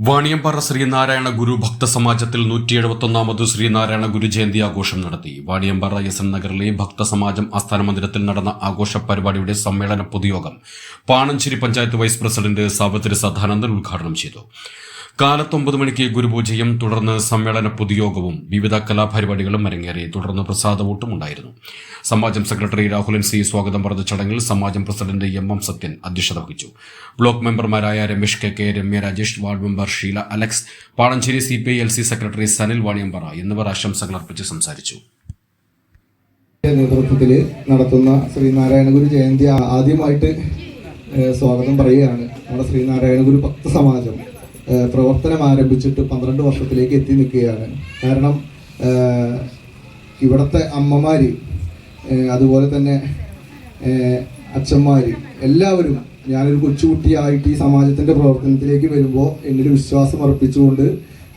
വാണിയമ്പാറ ശ്രീനാരായണ ഗുരു ഭക്തസമാജത്തിൽ 171 ശ്രീനാരായണ ഗുരു ജയന്തി ആഘോഷം നടത്തി. Vaniyampara S N നഗറിലെ ഭക്തസമാജം ആസ്ഥാന മന്ദിരത്തിൽ നടന്ന ആഘോഷ പരിപാടിയുടെ സമ്മേളന പൊതുയോഗം പാണഞ്ചേരി പഞ്ചായത്ത് വൈസ് പ്രസിഡന്റ് സാവിത്രി സദാനന്ദൻ ഉദ്ഘാടനം ചെയ്തു. കാലത്ത് 9 മണിക്ക് ഗുരുപൂജയും തുടർന്ന് സമ്മേളന പൊതുയോഗവും വിവിധ കലാപരിപാടികളും അരങ്ങേറി. തുടർന്ന് പ്രസാദവോട്ടും ഉണ്ടായിരുന്നു. സമാജം സെക്രട്ടറി രാഹുൽ NC സ്വാഗതം പറഞ്ഞ ചടങ്ങിൽ സമാജം പ്രസിഡന്റ് MM സത്യൻ അധ്യക്ഷത വഹിച്ചു. ബ്ലോക്ക് മെമ്പർമാരായ Ramesh KK, Ramya Rajesh, ward member Sheela Alex, Panancheri CPI LC secretary Sanil Vaniyampara എന്നിവർ ആശംസകൾ അർപ്പിച്ച് സംസാരിച്ചു. നേതൃത്വത്തിൽ നടത്തുന്ന ശ്രീനാരായണ ഗുരു ജയന്തി ആദ്യമായിട്ട് സ്വാഗതം പറയുകയാണ്. നമ്മുടെ ശ്രീനാരായണ ഗുരു ഭക്തസമാജം പ്രവർത്തനം ആരംഭിച്ചിട്ട് 12 വർഷത്തിലേക്ക് എത്തി നിൽക്കുകയാണ്. കാരണം ഇവിടുത്തെ അമ്മമാർ, അതുപോലെ തന്നെ അച്ഛന്മാർ എല്ലാവരും, ഞാനൊരു കൊച്ചുകുട്ടിയായിട്ട് ഈ സമാജത്തിൻ്റെ പ്രവർത്തനത്തിലേക്ക് വരുമ്പോൾ എന്നിൽ വിശ്വാസം അർപ്പിച്ചുകൊണ്ട്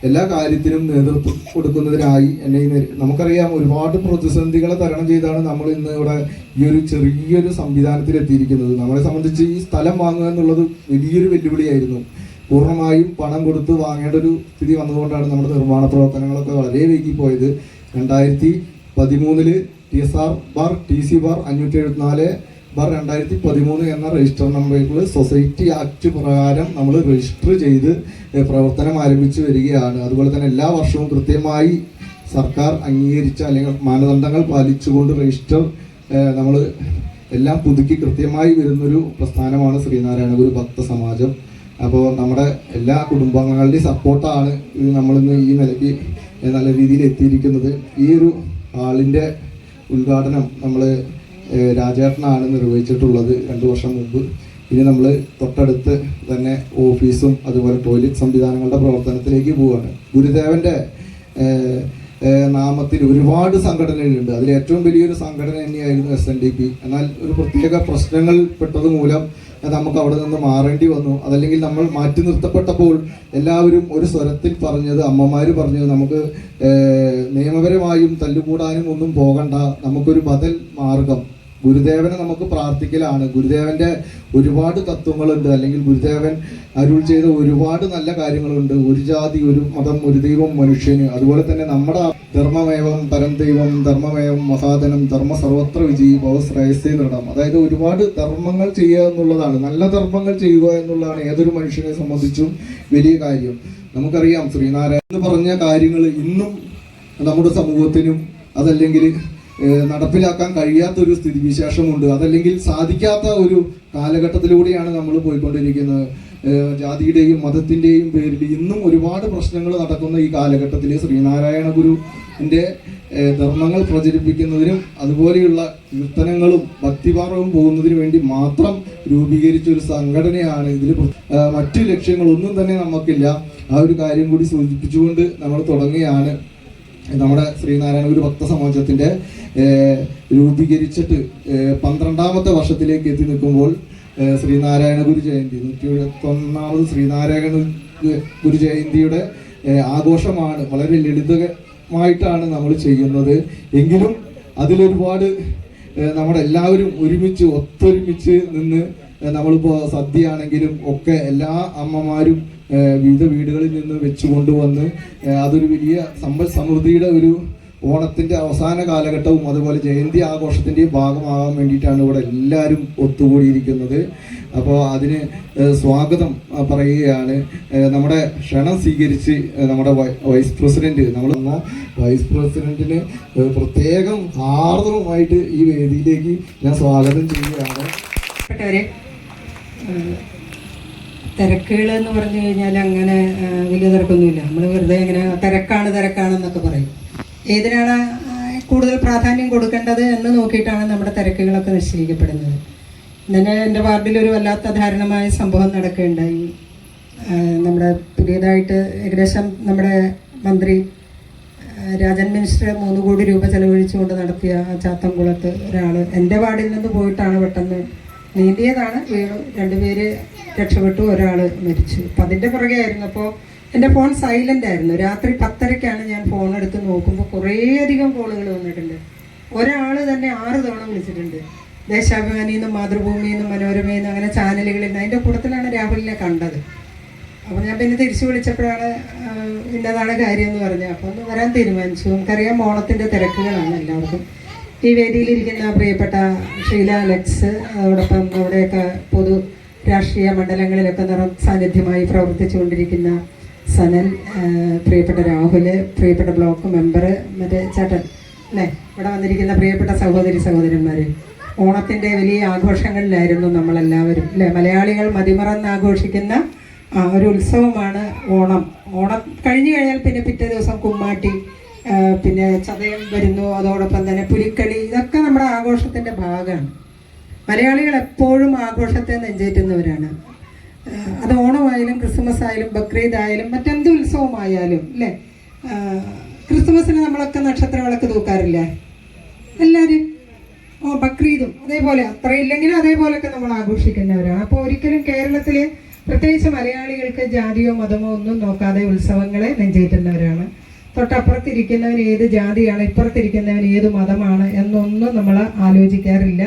എല്ലാ കാര്യത്തിനും നേതൃത്വം കൊടുക്കുന്നതിനായി നമുക്കറിയാം, ഒരുപാട് പ്രതിസന്ധികളെ തരണം ചെയ്താണ് നമ്മൾ ഇന്ന് ഇവിടെ ഈ ഒരു ചെറിയൊരു സംവിധാനത്തിൽ എത്തിയിരിക്കുന്നത്. നമ്മളെ സംബന്ധിച്ച് ഈ സ്ഥലം വാങ്ങുക എന്നുള്ളത് വലിയൊരു വെല്ലുവിളിയായിരുന്നു. പൂർണ്ണമായും പണം കൊടുത്ത് വാങ്ങേണ്ട ഒരു സ്ഥിതി വന്നതുകൊണ്ടാണ് നമ്മുടെ നിർമ്മാണ പ്രവർത്തനങ്ങളൊക്കെ വളരെ വൈകിപ്പോയത്. 2013 TSR/TC/574/2013 എന്ന രജിസ്റ്റർ നമ്പറിൽ സൊസൈറ്റി ആക്ട് പ്രകാരം നമ്മൾ രജിസ്റ്റർ ചെയ്ത് പ്രവർത്തനം ആരംഭിച്ചു വരികയാണ്. അതുപോലെ തന്നെ എല്ലാ വർഷവും കൃത്യമായി സർക്കാർ അംഗീകരിച്ച അല്ലെങ്കിൽ മാനദണ്ഡങ്ങൾ പാലിച്ചുകൊണ്ട് രജിസ്റ്റർ നമ്മൾ എല്ലാം പുതുക്കി കൃത്യമായി വരുന്നൊരു പ്രസ്ഥാനമാണ് ശ്രീനാരായണ ഗുരു ഭക്തസമാജം. അപ്പോൾ നമ്മുടെ എല്ലാ കുടുംബാംഗങ്ങളുടെയും സപ്പോർട്ടാണ് ഇത് നമ്മളിന്ന് ഈ നിലയ്ക്ക് നല്ല രീതിയിൽ എത്തിയിരിക്കുന്നത്. ഈ ഒരു ഹാളിൻ്റെ ഉദ്ഘാടനം നമ്മൾ രാജേട്ടനാണ് നിർവഹിച്ചിട്ടുള്ളത് 2 വർഷം മുമ്പ്. ഇനി നമ്മൾ തൊട്ടടുത്ത് തന്നെ ഓഫീസും അതുപോലെ ടോയ്ലറ്റ് സംവിധാനങ്ങളുടെ പ്രവർത്തനത്തിലേക്ക് പോവുകയാണ്. ഗുരുദേവൻ്റെ നാമത്തിൽ ഒരുപാട് സംഘടനകളുണ്ട്. അതിൽ ഏറ്റവും വലിയൊരു സംഘടന തന്നെയായിരുന്നു SNDP. എന്നാൽ ഒരു പ്രത്യേക പ്രശ്നങ്ങൾ പെട്ടത് മൂലം നമുക്ക് അവിടെ നിന്ന് മാറേണ്ടി വന്നു. അതല്ലെങ്കിൽ നമ്മൾ മാറ്റി നിർത്തപ്പെട്ടപ്പോൾ എല്ലാവരും ഒരു സ്വരത്തിൽ പറഞ്ഞത്, അമ്മമാർ പറഞ്ഞത്, നമുക്ക് നിയമപരമായും തല്ലുകൂടാനും ഒന്നും പോകണ്ട, നമുക്കൊരു ബദൽ മാർഗം ഗുരുദേവനെ നമുക്ക് പ്രാർത്ഥിക്കലാണ്. ഗുരുദേവന്റെ ഒരുപാട് തത്വങ്ങളുണ്ട്, അല്ലെങ്കിൽ ഗുരുദേവൻ അരുൾ ചെയ്ത ഒരുപാട് നല്ല കാര്യങ്ങളുണ്ട്. ഒരു ജാതി, ഒരു മതം, ഒരു ദൈവം മനുഷ്യന്. അതുപോലെ തന്നെ നമ്മുടെ ധർമ്മമേവം പരം ദൈവം, ധർമ്മമേവം മഹാധനം, ധർമ്മ സർവത്ര വിജയി ഭവശ്രേയസേ ദൃഢം. അതായത് ഒരുപാട് ധർമ്മങ്ങൾ ചെയ്യുക എന്നുള്ളതാണ്, നല്ല ധർമ്മങ്ങൾ ചെയ്യുക എന്നുള്ളതാണ് ഏതൊരു മനുഷ്യനെ സംബന്ധിച്ചും വലിയ കാര്യം. നമുക്കറിയാം, ശ്രീനാരായണൻ എന്ന് പറഞ്ഞ കാര്യങ്ങൾ ഇന്നും നമ്മുടെ സമൂഹത്തിനും അതല്ലെങ്കിൽ നടപ്പിലാക്കാൻ കഴിയാത്തൊരു സ്ഥിതിവിശേഷമുണ്ട്. അതല്ലെങ്കിൽ സാധിക്കാത്ത ഒരു കാലഘട്ടത്തിലൂടെയാണ് നമ്മൾ പോയിക്കൊണ്ടിരിക്കുന്നത്. ജാതിയുടെയും മതത്തിൻ്റെയും പേരിൽ ഇന്നും ഒരുപാട് പ്രശ്നങ്ങൾ നടക്കുന്ന ഈ കാലഘട്ടത്തിൽ ശ്രീനാരായണ ഗുരുവിൻ്റെ ധർമ്മങ്ങൾ പ്രചരിപ്പിക്കുന്നതിനും അതുപോലെയുള്ള കീർത്തനങ്ങളും ഭക്തിഭാവവും പോകുന്നതിന് വേണ്ടി മാത്രം രൂപീകരിച്ച ഒരു സംഘടനയാണ്. ഇതിൽ മറ്റു ലക്ഷ്യങ്ങളൊന്നും തന്നെ നമുക്കില്ല. ആ ഒരു കാര്യം കൂടി സൂചിപ്പിച്ചുകൊണ്ട് നമ്മൾ തുടങ്ങുകയാണ്. നമ്മുടെ ശ്രീനാരായണ ഗുരു ഭക്തസമാജത്തിൻ്റെ രൂപീകരിച്ചിട്ട് 12ാമത്തെ വർഷത്തിലേക്ക് എത്തി നിൽക്കുമ്പോൾ ശ്രീനാരായണ ഗുരു ജയന്തി 171 ശ്രീനാരായണ ഗുരു ജയന്തിയുടെ ആഘോഷമാണ്. വളരെ ലളിതമായിട്ടാണ് നമ്മൾ ചെയ്യുന്നത്. എങ്കിലും അതിലൊരുപാട് നമ്മുടെ എല്ലാവരും ഒത്തൊരുമിച്ച് നിന്ന് നമ്മളിപ്പോൾ സദ്യയാണെങ്കിലും ഒക്കെ എല്ലാ അമ്മമാരും വിവിധ വീടുകളിൽ നിന്ന് വെച്ചു കൊണ്ടുവന്ന് അതൊരു വലിയ സമ്പൽ സമൃദ്ധിയുടെ ഒരു ഓണത്തിൻ്റെ അവസാന കാലഘട്ടവും അതുപോലെ ജയന്തി ആഘോഷത്തിൻ്റെയും ഭാഗമാകാൻ വേണ്ടിയിട്ടാണ് ഇവിടെ എല്ലാവരും ഒത്തുകൂടിയിരിക്കുന്നത്. അപ്പോൾ അതിന് സ്വാഗതം പറയുകയാണ്. നമ്മുടെ ക്ഷണം സ്വീകരിച്ച് നമ്മുടെ വൈസ് പ്രസിഡന്റ്, നമ്മൾ വൈസ് പ്രസിഡന്റിന് പ്രത്യേകം ആർദ്രമായിട്ട് ഈ വേദിയിലേക്ക് ഞാൻ സ്വാഗതം ചെയ്യുകയാണ്. തിരക്കുകൾ എന്ന് പറഞ്ഞു കഴിഞ്ഞാൽ അങ്ങനെ വലിയ തിരക്കൊന്നുമില്ല. നമ്മൾ വെറുതെ ഇങ്ങനെ തിരക്കാണെന്നൊക്കെ പറയും. ഏതിനാണ് കൂടുതൽ പ്രാധാന്യം കൊടുക്കേണ്ടത് എന്ന് നോക്കിയിട്ടാണ് നമ്മുടെ തിരക്കുകളൊക്കെ നിശ്ചയിക്കപ്പെടുന്നത്. ഇന്നലെ എൻ്റെ വാർഡിലൊരു വല്ലാത്ത ദാരുണമായ സംഭവം നടക്കുകയുണ്ടായി. നമ്മുടെ പുതിയതായിട്ട് ഏകദേശം നമ്മുടെ മന്ത്രി രാജൻ മിനിസ്റ്റർ 3 കോടി രൂപ ചെലവഴിച്ചുകൊണ്ട് നടത്തിയ ചാത്തൻകുളത്ത് ഒരാൾ എൻ്റെ വാർഡിൽ നിന്ന് പോയിട്ടാണ് പെട്ടെന്ന് നീന്തിയതാണ്, വീണു. 2 പേര് രക്ഷപ്പെട്ടു, ഒരാൾ മരിച്ചു. അപ്പം അതിൻ്റെ പുറകെ ആയിരുന്നു. അപ്പോൾ എൻ്റെ ഫോൺ സൈലൻ്റ് ആയിരുന്നു. രാത്രി 10:30ക്കാണ് ഞാൻ ഫോൺ എടുത്ത് നോക്കുമ്പോൾ കുറേയധികം കോളുകൾ വന്നിട്ടുണ്ട്. ഒരാൾ തന്നെ 6 തവണ വിളിച്ചിട്ടുണ്ട്. ദേശാഭിമാനിയിൽ നിന്നും മാതൃഭൂമിയിൽ നിന്നും മനോരമയിൽ നിന്നും അങ്ങനെ ചാനലുകളിൽ നിന്ന്. അതിൻ്റെ കൂട്ടത്തിലാണ് രാഹുലിനെ കണ്ടത്. അപ്പോൾ ഞാൻ പിന്നെ തിരിച്ചു വിളിച്ചപ്പോഴാണ് ഇന്നതാണ് കാര്യം എന്ന് പറഞ്ഞത്. അപ്പോൾ ഒന്ന് വരാൻ തീരുമാനിച്ചു. നമുക്കറിയാം ഓണത്തിൻ്റെ തിരക്കുകളാണ് എല്ലാവർക്കും. ഈ വേദിയിലിരിക്കുന്ന പ്രിയപ്പെട്ട ഷീല അലക്സ്, അതോടൊപ്പം അവിടെയൊക്കെ പൊതു രാഷ്ട്രീയ മണ്ഡലങ്ങളിലൊക്കെ സാന്നിധ്യമായി പ്രവർത്തിച്ചുകൊണ്ടിരിക്കുന്ന സനൽ, പ്രിയപ്പെട്ട രാഹുൽ, പ്രിയപ്പെട്ട ബ്ലോക്ക് മെമ്പർ, മറ്റേ ചേട്ടൻ അല്ലേ, ഇവിടെ വന്നിരിക്കുന്ന പ്രിയപ്പെട്ട സഹോദരന്മാർ, ഓണത്തിൻ്റെ വലിയ ആഘോഷങ്ങളിലായിരുന്നു നമ്മളെല്ലാവരും അല്ലേ. മലയാളികൾ മതിമറന്ന് ആഘോഷിക്കുന്ന ഒരു ഉത്സവമാണ് ഓണം. ഓണം കഴിഞ്ഞു കഴിഞ്ഞാൽ പിന്നെ പിറ്റേ ദിവസം കുമ്മാട്ടി, പിന്നെ ചതയം വരുന്നു, അതോടൊപ്പം തന്നെ പുലിക്കളി, ഇതൊക്കെ നമ്മുടെ ആഘോഷത്തിൻ്റെ ഭാഗമാണ്. മലയാളികൾ എപ്പോഴും ആഘോഷത്തെ നെഞ്ചേറ്റുന്നവരാണ്. അത് ഓണമായാലും ക്രിസ്മസ് ആയാലും ബക്രീദ് ആയാലും മറ്റെന്ത് ഉത്സവമായാലും അല്ലേ. ക്രിസ്മസിന് നമ്മളൊക്കെ നക്ഷത്ര വിളക്ക് തൂക്കാറില്ലേ എല്ലാവരും? ബക്രീദും അതേപോലെ, അത്രയില്ലെങ്കിലും അതേപോലെയൊക്കെ നമ്മൾ ആഘോഷിക്കുന്നവരാണ്. അപ്പോൾ ഒരിക്കലും കേരളത്തിൽ പ്രത്യേകിച്ച് മലയാളികൾക്ക് ജാതിയോ മതമോ ഒന്നും നോക്കാതെ ഉത്സവങ്ങളെ നെഞ്ചേറ്റുന്നവരാണ്. തൊട്ടപ്പുറത്തിരിക്കുന്നവൻ ഏത് ജാതിയാണ്, ഇപ്പുറത്തിരിക്കുന്നവൻ ഏത് മതമാണ് എന്നൊന്നും നമ്മൾ ആലോചിക്കാറില്ല.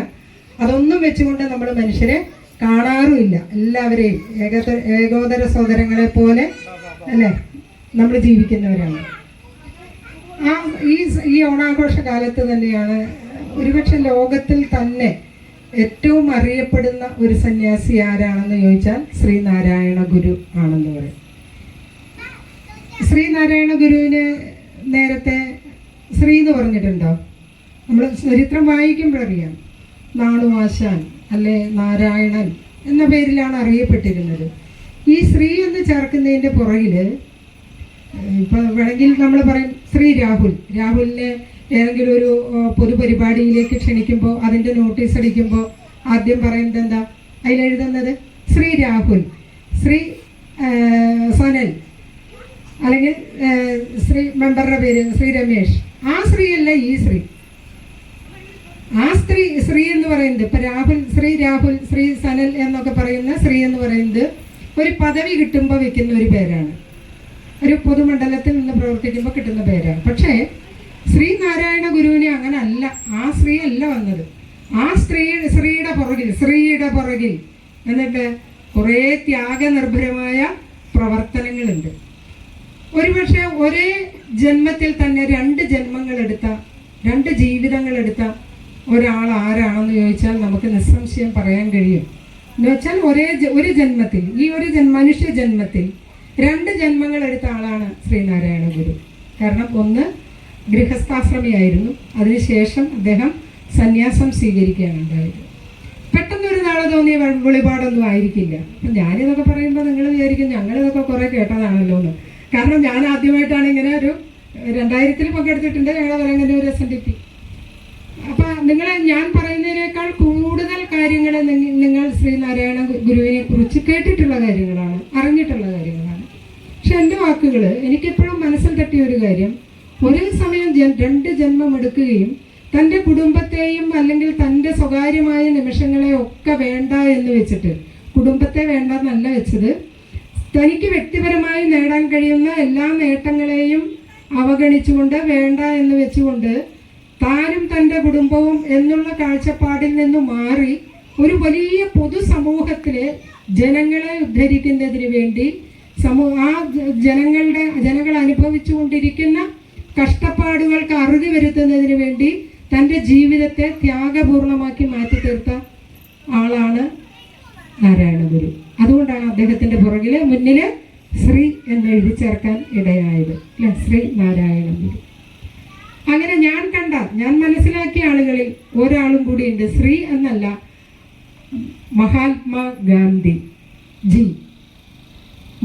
അതൊന്നും വെച്ചുകൊണ്ട് നമ്മൾ മനുഷ്യരെ കാണാറുമില്ല. എല്ലാവരെയും ഏകോദര സഹോദരങ്ങളെ പോലെ അല്ലേ നമ്മൾ ജീവിക്കുന്നവരാണ്. ഈ ഓണാഘോഷ കാലത്ത് തന്നെയാണ് ഒരുപക്ഷെ ലോകത്തിൽ തന്നെ ഏറ്റവും അറിയപ്പെടുന്ന ഒരു സന്യാസി ആരാണെന്ന് ചോദിച്ചാൽ ശ്രീനാരായണ ഗുരു ആണെന്ന് പറയും. ശ്രീനാരായണ ഗുരുവിന് നേരത്തെ ശ്രീ എന്ന് പറഞ്ഞിട്ടുണ്ടോ? നമ്മൾ ചരിത്രം വായിക്കുമ്പോഴറിയാം. നാണുവാശാൻ അല്ലെ നാരായണൻ എന്ന പേരിലാണ് അറിയപ്പെട്ടിരുന്നത്. ഈ ശ്രീ എന്ന് ചേർക്കുന്നതിൻ്റെ പുറകിൽ ഇപ്പം വേണമെങ്കിൽ നമ്മൾ പറയും ശ്രീ രാഹുലിനെ ഏതെങ്കിലും ഒരു പൊതുപരിപാടിയിലേക്ക് ക്ഷണിക്കുമ്പോൾ അതിൻ്റെ നോട്ടീസ് അടിക്കുമ്പോൾ ആദ്യം പറയുന്നത് എന്താ? അതിലെഴുതുന്നത് ശ്രീ രാഹുൽ, ശ്രീ സനൽ, അല്ലെങ്കിൽ ശ്രീ മെമ്പറുടെ പേര് ശ്രീ രമേശ്. ആ ശ്രീ അല്ല ഈ ശ്രീ. ആ ശ്രീ എന്ന് പറയുന്നത് ഇപ്പം ശ്രീ രാഹുൽ, ശ്രീ സനൽ എന്നൊക്കെ പറയുന്ന ശ്രീ എന്ന് പറയുന്നത് ഒരു പദവി കിട്ടുമ്പോൾ വെക്കുന്ന ഒരു പേരാണ്. ഒരു പൊതുമണ്ഡലത്തിൽ നിന്ന് പ്രവർത്തിക്കുമ്പോൾ കിട്ടുന്ന പേരാണ്. പക്ഷേ ശ്രീനാരായണ ഗുരുവിനെ അങ്ങനെ അല്ല. ആ സ്ത്രീ അല്ല വന്നത്. ആ ശ്രീയുടെ പുറകിൽ എന്നിട്ട് കുറേ ത്യാഗനിർഭരമായ പ്രവർത്തനങ്ങളുണ്ട്. ഒരുപക്ഷെ ഒരേ ജന്മത്തിൽ തന്നെ രണ്ട് ജീവിതങ്ങളെടുത്ത ഒരാൾ ആരാണെന്ന് ചോദിച്ചാൽ നമുക്ക് നിസ്സംശയം പറയാൻ കഴിയും. എന്ന് വെച്ചാൽ ഒരു ജന്മത്തിൽ, മനുഷ്യ ജന്മത്തിൽ 2 ജന്മങ്ങൾ എടുത്ത ആളാണ് ശ്രീനാരായണ ഗുരു. കാരണം ഒന്ന് ഗൃഹസ്ഥാശ്രമിയായിരുന്നു, അതിനുശേഷം അദ്ദേഹം സന്യാസം സ്വീകരിക്കുകയാണ് ഉണ്ടായത്. പെട്ടെന്നൊരു നാളെ തോന്നിയ വെളിപാടൊന്നും ആയിരിക്കില്ല. അപ്പം ഞാനിതൊക്കെ പറയുമ്പോൾ നിങ്ങൾ വിചാരിക്കും ഞങ്ങളിതൊക്കെ കുറേ കേട്ടതാണല്ലോ എന്ന്. കാരണം ഞാൻ ആദ്യമായിട്ടാണ് ഇങ്ങനെ ഒരു 2000 പങ്കെടുത്തിട്ടുണ്ട്. ഞങ്ങളെ പറയുന്നത് ഒരു SNDP. അപ്പം ഞാൻ പറയുന്നതിനേക്കാൾ കൂടുതൽ കാര്യങ്ങൾ നിങ്ങൾ ശ്രീനാരായണ ഗുരുവിനെ കുറിച്ച് കേട്ടിട്ടുള്ള കാര്യങ്ങളാണ്, അറിഞ്ഞിട്ടുള്ള കാര്യങ്ങളാണ്. പക്ഷെ എൻ്റെ വാക്കുകൾ എനിക്കെപ്പോഴും മനസ്സിൽ തട്ടിയ ഒരു കാര്യം, ഒരേ സമയം 2 ജന്മം എടുക്കുകയും തൻ്റെ കുടുംബത്തെയും അല്ലെങ്കിൽ തൻ്റെ സ്വകാര്യമായ നിമിഷങ്ങളെ ഒക്കെ വേണ്ട എന്ന് വെച്ചിട്ട്, കുടുംബത്തെ വേണ്ട എന്നല്ല വെച്ചത്, തനിക്ക് വ്യക്തിപരമായി നേടാൻ കഴിയുന്ന എല്ലാ നേട്ടങ്ങളെയും അവഗണിച്ചുകൊണ്ട് വേണ്ട എന്ന് വെച്ചുകൊണ്ട് താനും തൻ്റെ കുടുംബവും എന്നുള്ള കാഴ്ചപ്പാടിൽ നിന്ന് മാറി ഒരു വലിയ പൊതുസമൂഹത്തിലെ ജനങ്ങളെ ഉദ്ധരിക്കുന്നതിന് വേണ്ടി ജനങ്ങൾ അനുഭവിച്ചുകൊണ്ടിരിക്കുന്ന കഷ്ടപ്പാടുകൾക്ക് അറുതി വരുത്തുന്നതിന് വേണ്ടി തൻ്റെ ജീവിതത്തെ ത്യാഗപൂർണമാക്കി മാറ്റി തീർത്ത ആളാണ് നാരായണ ഗുരു. അതുകൊണ്ടാണ് അദ്ദേഹത്തിൻ്റെ മുന്നിൽ ശ്രീ എന്ന് എഴുതി ചേർക്കാൻ ഇടയായത് അല്ലെ, ശ്രീ നാരായണ ഗുരു. അങ്ങനെ ഞാൻ മനസ്സിലാക്കിയ ആളുകളിൽ ഒരാളും കൂടിയുണ്ട്. ശ്രീ എന്നല്ല, മഹാത്മാ ഗാന്ധി ജി,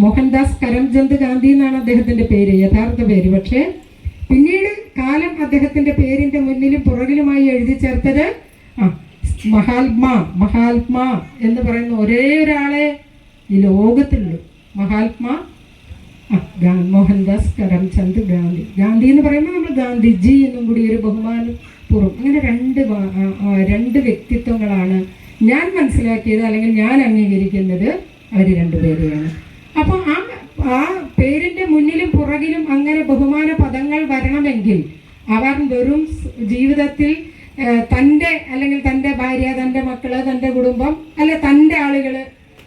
മോഹൻദാസ് കരംചന്ദ് ഗാന്ധി എന്നാണ് അദ്ദേഹത്തിൻ്റെ പേര്, യഥാർത്ഥ പേര്. പക്ഷേ പിന്നീട് കാലം അദ്ദേഹത്തിൻ്റെ പേരിൻ്റെ മുന്നിലും പുറകിലുമായി എഴുതി ചേർത്തത് മഹാത്മാ എന്ന് പറയുന്ന ഒരേ ഒരാളെ ഈ ലോകത്തുള്ളൂ. മഹാത്മാ മോഹൻദാസ് കരംചന്ദ് ഗാന്ധി എന്ന് പറയുമ്പോൾ നമ്മൾ ഗാന്ധിജി എന്നും കൂടി ഒരു ബഹുമാനപൂർവ്വം, അങ്ങനെ രണ്ട് വ്യക്തിത്വങ്ങളാണ് ഞാൻ മനസ്സിലാക്കിയത്, അല്ലെങ്കിൽ ഞാൻ അംഗീകരിക്കുന്നത് അവർ 2 പേരെയാണ്. അപ്പോൾ ആ പേരിൻ്റെ മുന്നിലും പുറകിലും അങ്ങനെ ബഹുമാന പദങ്ങൾ വരണമെങ്കിൽ അവർ വെറും ജീവിതത്തിൽ അല്ലെങ്കിൽ തൻ്റെ ഭാര്യ, തൻ്റെ മക്കള്, തൻ്റെ കുടുംബം, അല്ലെ തൻ്റെ ആളുകൾ,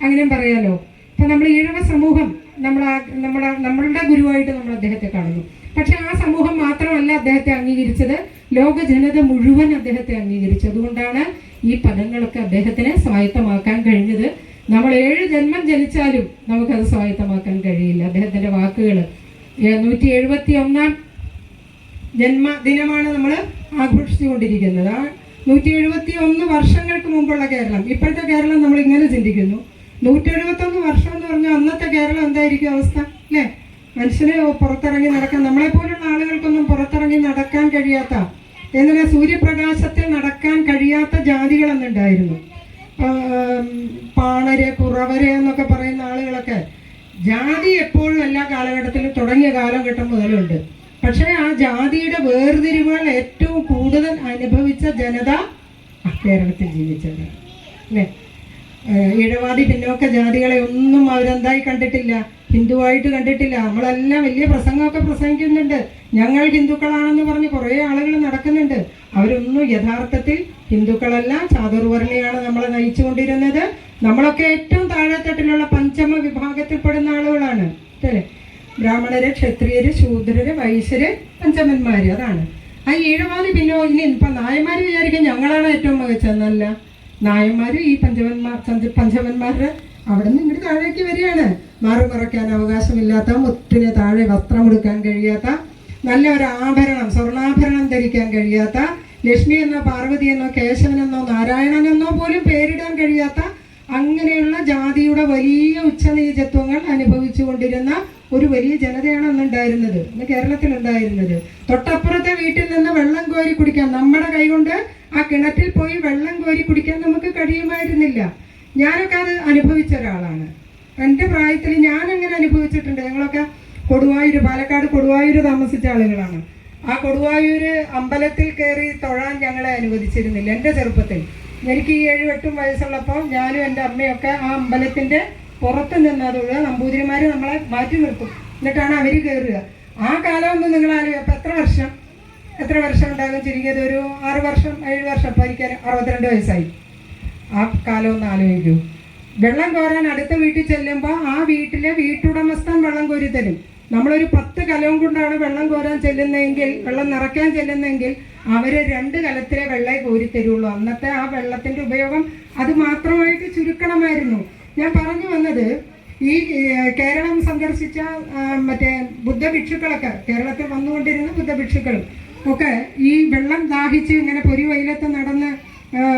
അങ്ങനെ പറയാലോ. ഇപ്പം നമ്മൾ ഈഴവ സമൂഹം നമ്മളുടെ ഗുരുവായിട്ട് നമ്മൾ അദ്ദേഹത്തെ കാണുന്നു. പക്ഷെ ആ സമൂഹം മാത്രമല്ല അദ്ദേഹത്തെ അംഗീകരിച്ചത്, ലോക ജനത മുഴുവൻ അദ്ദേഹത്തെ അംഗീകരിച്ചു. അതുകൊണ്ടാണ് ഈ പദങ്ങളൊക്കെ അദ്ദേഹത്തിന് സ്വായത്തമാക്കാൻ കഴിഞ്ഞത്. നമ്മൾ 7 ജന്മം ജനിച്ചാലും നമുക്കത് സ്വായത്തമാക്കാൻ കഴിയില്ല. അദ്ദേഹത്തിന്റെ വാക്കുകൾ 171 ജന്മദിനമാണ് നമ്മൾ ആഘോഷിച്ചുകൊണ്ടിരിക്കുന്നത്. ആ 171 വർഷങ്ങൾക്ക് മുമ്പുള്ള കേരളം, ഇപ്പോഴത്തെ കേരളം നമ്മൾ ഇങ്ങനെ ചിന്തിക്കുന്നു. 171 വർഷം എന്ന് പറഞ്ഞാൽ അന്നത്തെ കേരളം എന്തായിരിക്കും അവസ്ഥ അല്ലേ? മനുഷ്യന് പുറത്തിറങ്ങി നടക്കാൻ, നമ്മളെ പോലുള്ള ആളുകൾക്കൊന്നും പുറത്തിറങ്ങി നടക്കാൻ കഴിയാത്ത, എന്നാൽ സൂര്യപ്രകാശത്തിൽ നടക്കാൻ കഴിയാത്ത ജാതികൾ എന്നുണ്ടായിരുന്നു. പാണര്, കുറവര് എന്നൊക്കെ പറയുന്ന ആളുകളൊക്കെ. ജാതി എപ്പോഴും എല്ലാ കാലഘട്ടത്തിലും തുടങ്ങിയ കാലഘട്ടം മുതലുണ്ട്. പക്ഷേ ആ ജാതിയുടെ വേർതിരിവുകൾ ഏറ്റവും കൂടുതൽ അനുഭവിച്ച ജനത കേരളത്തിൽ ജീവിച്ചവരാണ് അല്ലേ? ഈഴവാദി പിന്നോക്ക ജാതികളെ ഒന്നും അവരെന്തായി കണ്ടിട്ടില്ല, ഹിന്ദുവായിട്ട് കണ്ടിട്ടില്ല. നമ്മളെല്ലാം വലിയ പ്രസംഗമൊക്കെ പ്രസംഗിക്കുന്നുണ്ട്, ഞങ്ങൾ ഹിന്ദുക്കളാണെന്ന് പറഞ്ഞ് കുറേ ആളുകൾ നടക്കുന്നുണ്ട്. അവരൊന്നും യഥാർത്ഥത്തിൽ ഹിന്ദുക്കളല്ല, ചാതുർവർണ്ണയാണ് നമ്മളെ നയിച്ചുകൊണ്ടിരുന്നത്. നമ്മളൊക്കെ ഏറ്റവും താഴെത്തട്ടിലുള്ള പഞ്ചമ വിഭാഗത്തിൽപ്പെടുന്ന ആളുകളാണ് അല്ലേ? ബ്രാഹ്മണര്, ക്ഷത്രിയര്, ശൂദ്രര്, വൈശ്യര്, പഞ്ചമന്മാര്. അതാണ് ആ ഈഴവാദി. പിന്നെ ഇപ്പൊ നായന്മാര് വിചാരിക്കും ഞങ്ങളാണ് ഏറ്റവും മികച്ചതെന്നല്ല. നായന്മാര് ഈ പഞ്ചമന്മാരുടെ അവിടെ നിന്ന് ഇങ്ങോട്ട് താഴേക്ക് വരികയാണ്. മാറുമറയ്ക്കാൻ അവകാശമില്ലാത്ത, മുറ്റിന് താഴെ വസ്ത്രം എടുക്കാൻ കഴിയാത്ത, നല്ല ഒരു ആഭരണം, സ്വർണ്ണാഭരണം ധരിക്കാൻ കഴിയാത്ത, ലക്ഷ്മി എന്നോ പാർവതി എന്നോ കേശവനെന്നോ നാരായണനെന്നോ പോലും പേരിടാൻ കഴിയാത്ത അങ്ങനെയുള്ള ജാതിയുടെ വലിയ ഉച്ചനീചത്വങ്ങൾ അനുഭവിച്ചു കൊണ്ടിരുന്ന ഒരു വലിയ ജനതയാണ് അന്നുണ്ടായിരുന്നത്, ഇന്ന് കേരളത്തിലുണ്ടായിരുന്നത്. തൊട്ടപ്പുറത്തെ വീട്ടിൽ നിന്ന് വെള്ളം കോരി കുടിക്കാൻ, നമ്മുടെ കൈകൊണ്ട് ആ കിണറ്റിൽ പോയി വെള്ളം കോരി കുടിക്കാൻ നമുക്ക് കഴിയുമായിരുന്നില്ല. ഞാനൊക്കെ അത് അനുഭവിച്ച ഒരാളാണ്. എൻ്റെ പ്രായത്തിൽ ഞാനങ്ങനെ അനുഭവിച്ചിട്ടുണ്ട്. ഞങ്ങളൊക്കെ കൊടുവായൂർ, പാലക്കാട് കൊടുവായൂർ താമസിച്ച ആളുകളാണ്. ആ കൊടുവായൂർ അമ്പലത്തിൽ കയറി തൊഴാൻ ഞങ്ങളെ അനുവദിച്ചിരുന്നില്ല എൻ്റെ ചെറുപ്പത്തിൽ. എനിക്ക് ഈ 7-8 വയസ്സുള്ളപ്പോൾ ഞാനും എൻ്റെ അമ്മയൊക്കെ ആ അമ്പലത്തിൻ്റെ പുറത്ത് നിന്ന് തൊഴുക. നമ്പൂതിരിമാർ നമ്മളെ മാറ്റി നിർത്തും, എന്നിട്ടാണ് അവർ കയറുക. ആ കാലമൊന്നും നിങ്ങൾ അപ്പം എത്ര വർഷം ഉണ്ടാകും? ചുരുങ്ങിയത് ഒരു 6 വർഷം 7 വർഷം. അപ്പോൾ എനിക്ക് 62 വയസ്സായി. ആ കാലം ഒന്ന് ആലോചിക്കൂ. വെള്ളം കോരാൻ അടുത്ത വീട്ടിൽ ചെല്ലുമ്പോൾ ആ വീട്ടിലെ വീട്ടുടമസ്ഥൻ വെള്ളം കോരി തരും. നമ്മളൊരു 10 കലവും കൊണ്ടാണ് വെള്ളം കോരാൻ ചെല്ലുന്നതെങ്കിൽ, വെള്ളം നിറയ്ക്കാൻ ചെല്ലുന്നതെങ്കിൽ അവര് 2 കലത്തിലെ വെള്ളമേ കോരി തരുള്ളൂ. അന്നത്തെ ആ വെള്ളത്തിന്റെ ഉപയോഗം അത് മാത്രമായിട്ട് ചുരുക്കണമായിരുന്നു. ഞാൻ പറഞ്ഞു വന്നത്, ഈ കേരളം സന്ദർശിച്ച മറ്റേ ബുദ്ധഭിക്ഷുക്കളൊക്കെ, കേരളത്തിൽ വന്നുകൊണ്ടിരുന്ന ബുദ്ധഭിക്ഷുക്കൾ ഒക്കെ ഈ വെള്ളം ദാഹിച്ച് ഇങ്ങനെ പൊരി വെയിലത്ത് നടന്ന്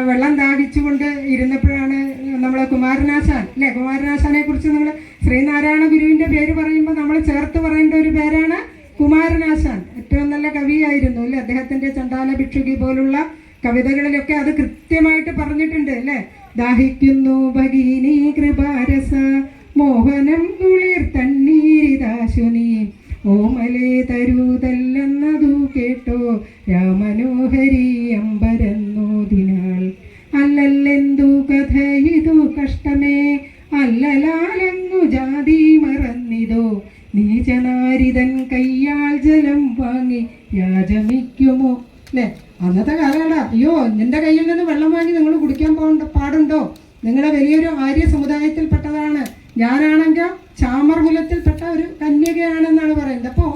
വെള്ളം ദാഹിച്ചുകൊണ്ട് ഇരുന്നപ്പോഴാണ് നമ്മളെ കുമാരനാശാൻ അല്ലേ? കുമാരനാശാനെ കുറിച്ച് നമ്മൾ ശ്രീനാരായണ ഗുരുവിന്റെ പേര് പറയുമ്പോൾ നമ്മൾ ചേർത്ത് പറയേണ്ട ഒരു പേരാണ് കുമാരനാശാൻ. ഏറ്റവും നല്ല കവിയായിരുന്നു അല്ലേ? അദ്ദേഹത്തിന്റെ ചണ്ടാല ഭിക്ഷുകി പോലുള്ള കവിതകളിലൊക്കെ അത് കൃത്യമായിട്ട് പറഞ്ഞിട്ടുണ്ട് അല്ലേ? ദാഹിക്കുന്നു ഭഗീനി കൃപാരസ മോഹനം കുളിർ തണ്ണീരിതാശുനി ഓമലേ തരൂതല്ലെന്നതു കേട്ടോ രാമനോഹരി അമ്പരന്നോതിനാൾ അല്ലല്ലെന്തു കഥ ഇതു കഷ്ടമേ അല്ലലാലങ്ങു ജാതി മറന്നിതോ നീചനാരിതൻ കയ്യാൽ ജലം വാങ്ങി യാചമിക്കുമോ അല്ലേ? അന്നത്തെ കാലഘട്ടം. അയ്യോ, നിന്റെ കയ്യിൽ നിന്ന് വെള്ളം വാങ്ങി നിങ്ങൾ കുടിക്കാൻ പാടുണ്ടോ? നിങ്ങളെ വലിയൊരു ആര്യ സമുദായത്തിൽപ്പെട്ടതാണ്, ഞാനാണെങ്കിൽ ചാമർ കുലത്തിൽപ്പെട്ട ഒരു കന്യകയാണെന്നാണ് പറയുന്നത്. അപ്പോൾ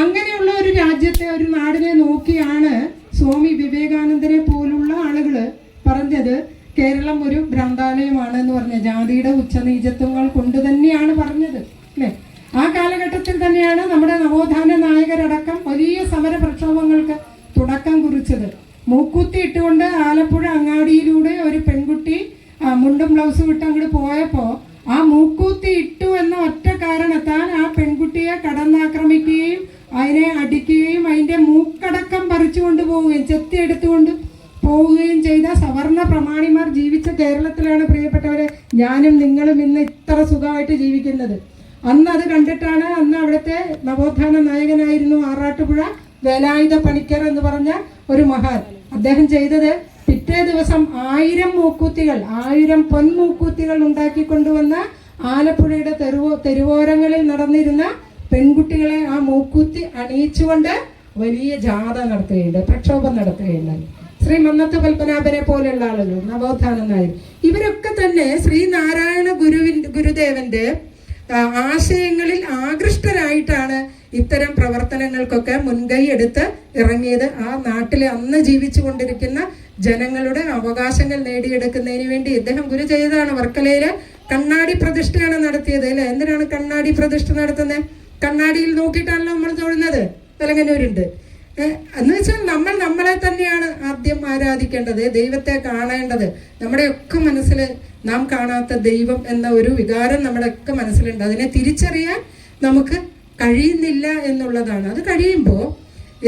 അങ്ങനെയുള്ള ഒരു രാജ്യത്തെ, ഒരു നാടിനെ നോക്കിയാണ് സ്വാമി വിവേകാനന്ദനെ പോലുള്ള ആളുകൾ പറഞ്ഞത് കേരളം ഒരു ഭ്രാന്താലയമാണ് എന്ന് പറഞ്ഞ ജാതിയുടെ ഉച്ചനീചത്വങ്ങൾ കൊണ്ട് തന്നെയാണ് പറഞ്ഞത് അല്ലേ? ആ കാലഘട്ടത്തിൽ തന്നെയാണ് നമ്മുടെ നവോത്ഥാന നായകരടക്കം വലിയ സമര പ്രക്ഷോഭങ്ങൾക്ക് തുടക്കം കുറിച്ചത്. മൂക്കുത്തി ഇട്ടുകൊണ്ട് ആലപ്പുഴ അങ്ങാടിയിലൂടെ ഒരു പെൺകുട്ടി മുണ്ടും ബ്ലൗസും ഇട്ട് അങ്ങോട്ട് പോയപ്പോൾ ആ മൂക്കൂത്തി ഇട്ടു എന്ന ഒറ്റ കാരണത്താൽ ആ പെൺകുട്ടിയെ കടന്നാക്രമിക്കുകയും അതിനെ അടിക്കുകയും അതിൻ്റെ മൂക്കടക്കം പറിച്ചു കൊണ്ടുപോവുകയും ചെത്തിയെടുത്തുകൊണ്ട് പോവുകയും ചെയ്ത സവർണ പ്രമാണിമാർ ജീവിച്ച കേരളത്തിലാണ് പ്രിയപ്പെട്ടവരെ ഞാനും നിങ്ങളും ഇന്ന് ഇത്ര സുഖമായിട്ട് ജീവിക്കുന്നത്. അന്ന് അത് കണ്ടിട്ടാണ് അന്ന് അവിടുത്തെ നവോത്ഥാന നായകനായിരുന്നു ആറാട്ടുപുഴ വേലായുധ പണിക്കർ എന്ന് പറഞ്ഞ ഒരു മഹാൻ. അദ്ദേഹം ചെയ്തത് പിറ്റേ ദിവസം 1000 മൂക്കൂത്തികൾ, 1000 പൊൻമൂക്കൂത്തികൾ ഉണ്ടാക്കിക്കൊണ്ടുവന്ന ആലപ്പുഴയുടെ തെരുവോരങ്ങളിൽ നടന്നിരുന്ന പെൺകുട്ടികളെ ആ മൂക്കൂത്തി അണിയിച്ചുകൊണ്ട് വലിയ ജാഥ നടത്തുകയുണ്ട്, പ്രക്ഷോഭം നടത്തുകയുണ്ടായി. ശ്രീ മന്നത്ത് പത്മനാഭനെ പോലെയുള്ള ആളുകൾ, നവോത്ഥാന നായകർ, ഇവരൊക്കെ തന്നെ ശ്രീനാരായണ ഗുരുദേവന്റെ ആശയങ്ങളിൽ ആകൃഷ്ടരായിട്ടാണ് ഇത്തരം പ്രവർത്തനങ്ങൾക്കൊക്കെ മുൻകൈ എടുത്ത് ഇറങ്ങിയത്. ആ നാട്ടിൽ അന്ന് ജീവിച്ചു കൊണ്ടിരിക്കുന്ന ജനങ്ങളുടെ അവകാശങ്ങൾ നേടിയെടുക്കുന്നതിന് വേണ്ടി ഇദ്ദേഹം ഗുരു ചെയ്തതാണ്. വർക്കലയില് കണ്ണാടി പ്രതിഷ്ഠയാണ് നടത്തിയത് അല്ലെ. എന്തിനാണ് കണ്ണാടി പ്രതിഷ്ഠ നടത്തുന്നത്? കണ്ണാടിയിൽ നോക്കിയിട്ടാണല്ലോ നമ്മൾ തൊഴുന്നത്. വെലങ്ങന്നൂരുണ്ട്. എന്ന് വെച്ചാൽ നമ്മൾ നമ്മളെ തന്നെയാണ് ആദ്യം ആരാധിക്കേണ്ടത്, ദൈവത്തെ കാണേണ്ടത്. നമ്മുടെയൊക്കെ മനസ്സിൽ നാം കാണാത്ത ദൈവം എന്ന ഒരു വികാരം നമ്മുടെയൊക്കെ മനസ്സിലുണ്ട്. അതിനെ തിരിച്ചറിയാൻ നമുക്ക് കഴിയുന്നില്ല എന്നുള്ളതാണ്. അത് കഴിയുമ്പോൾ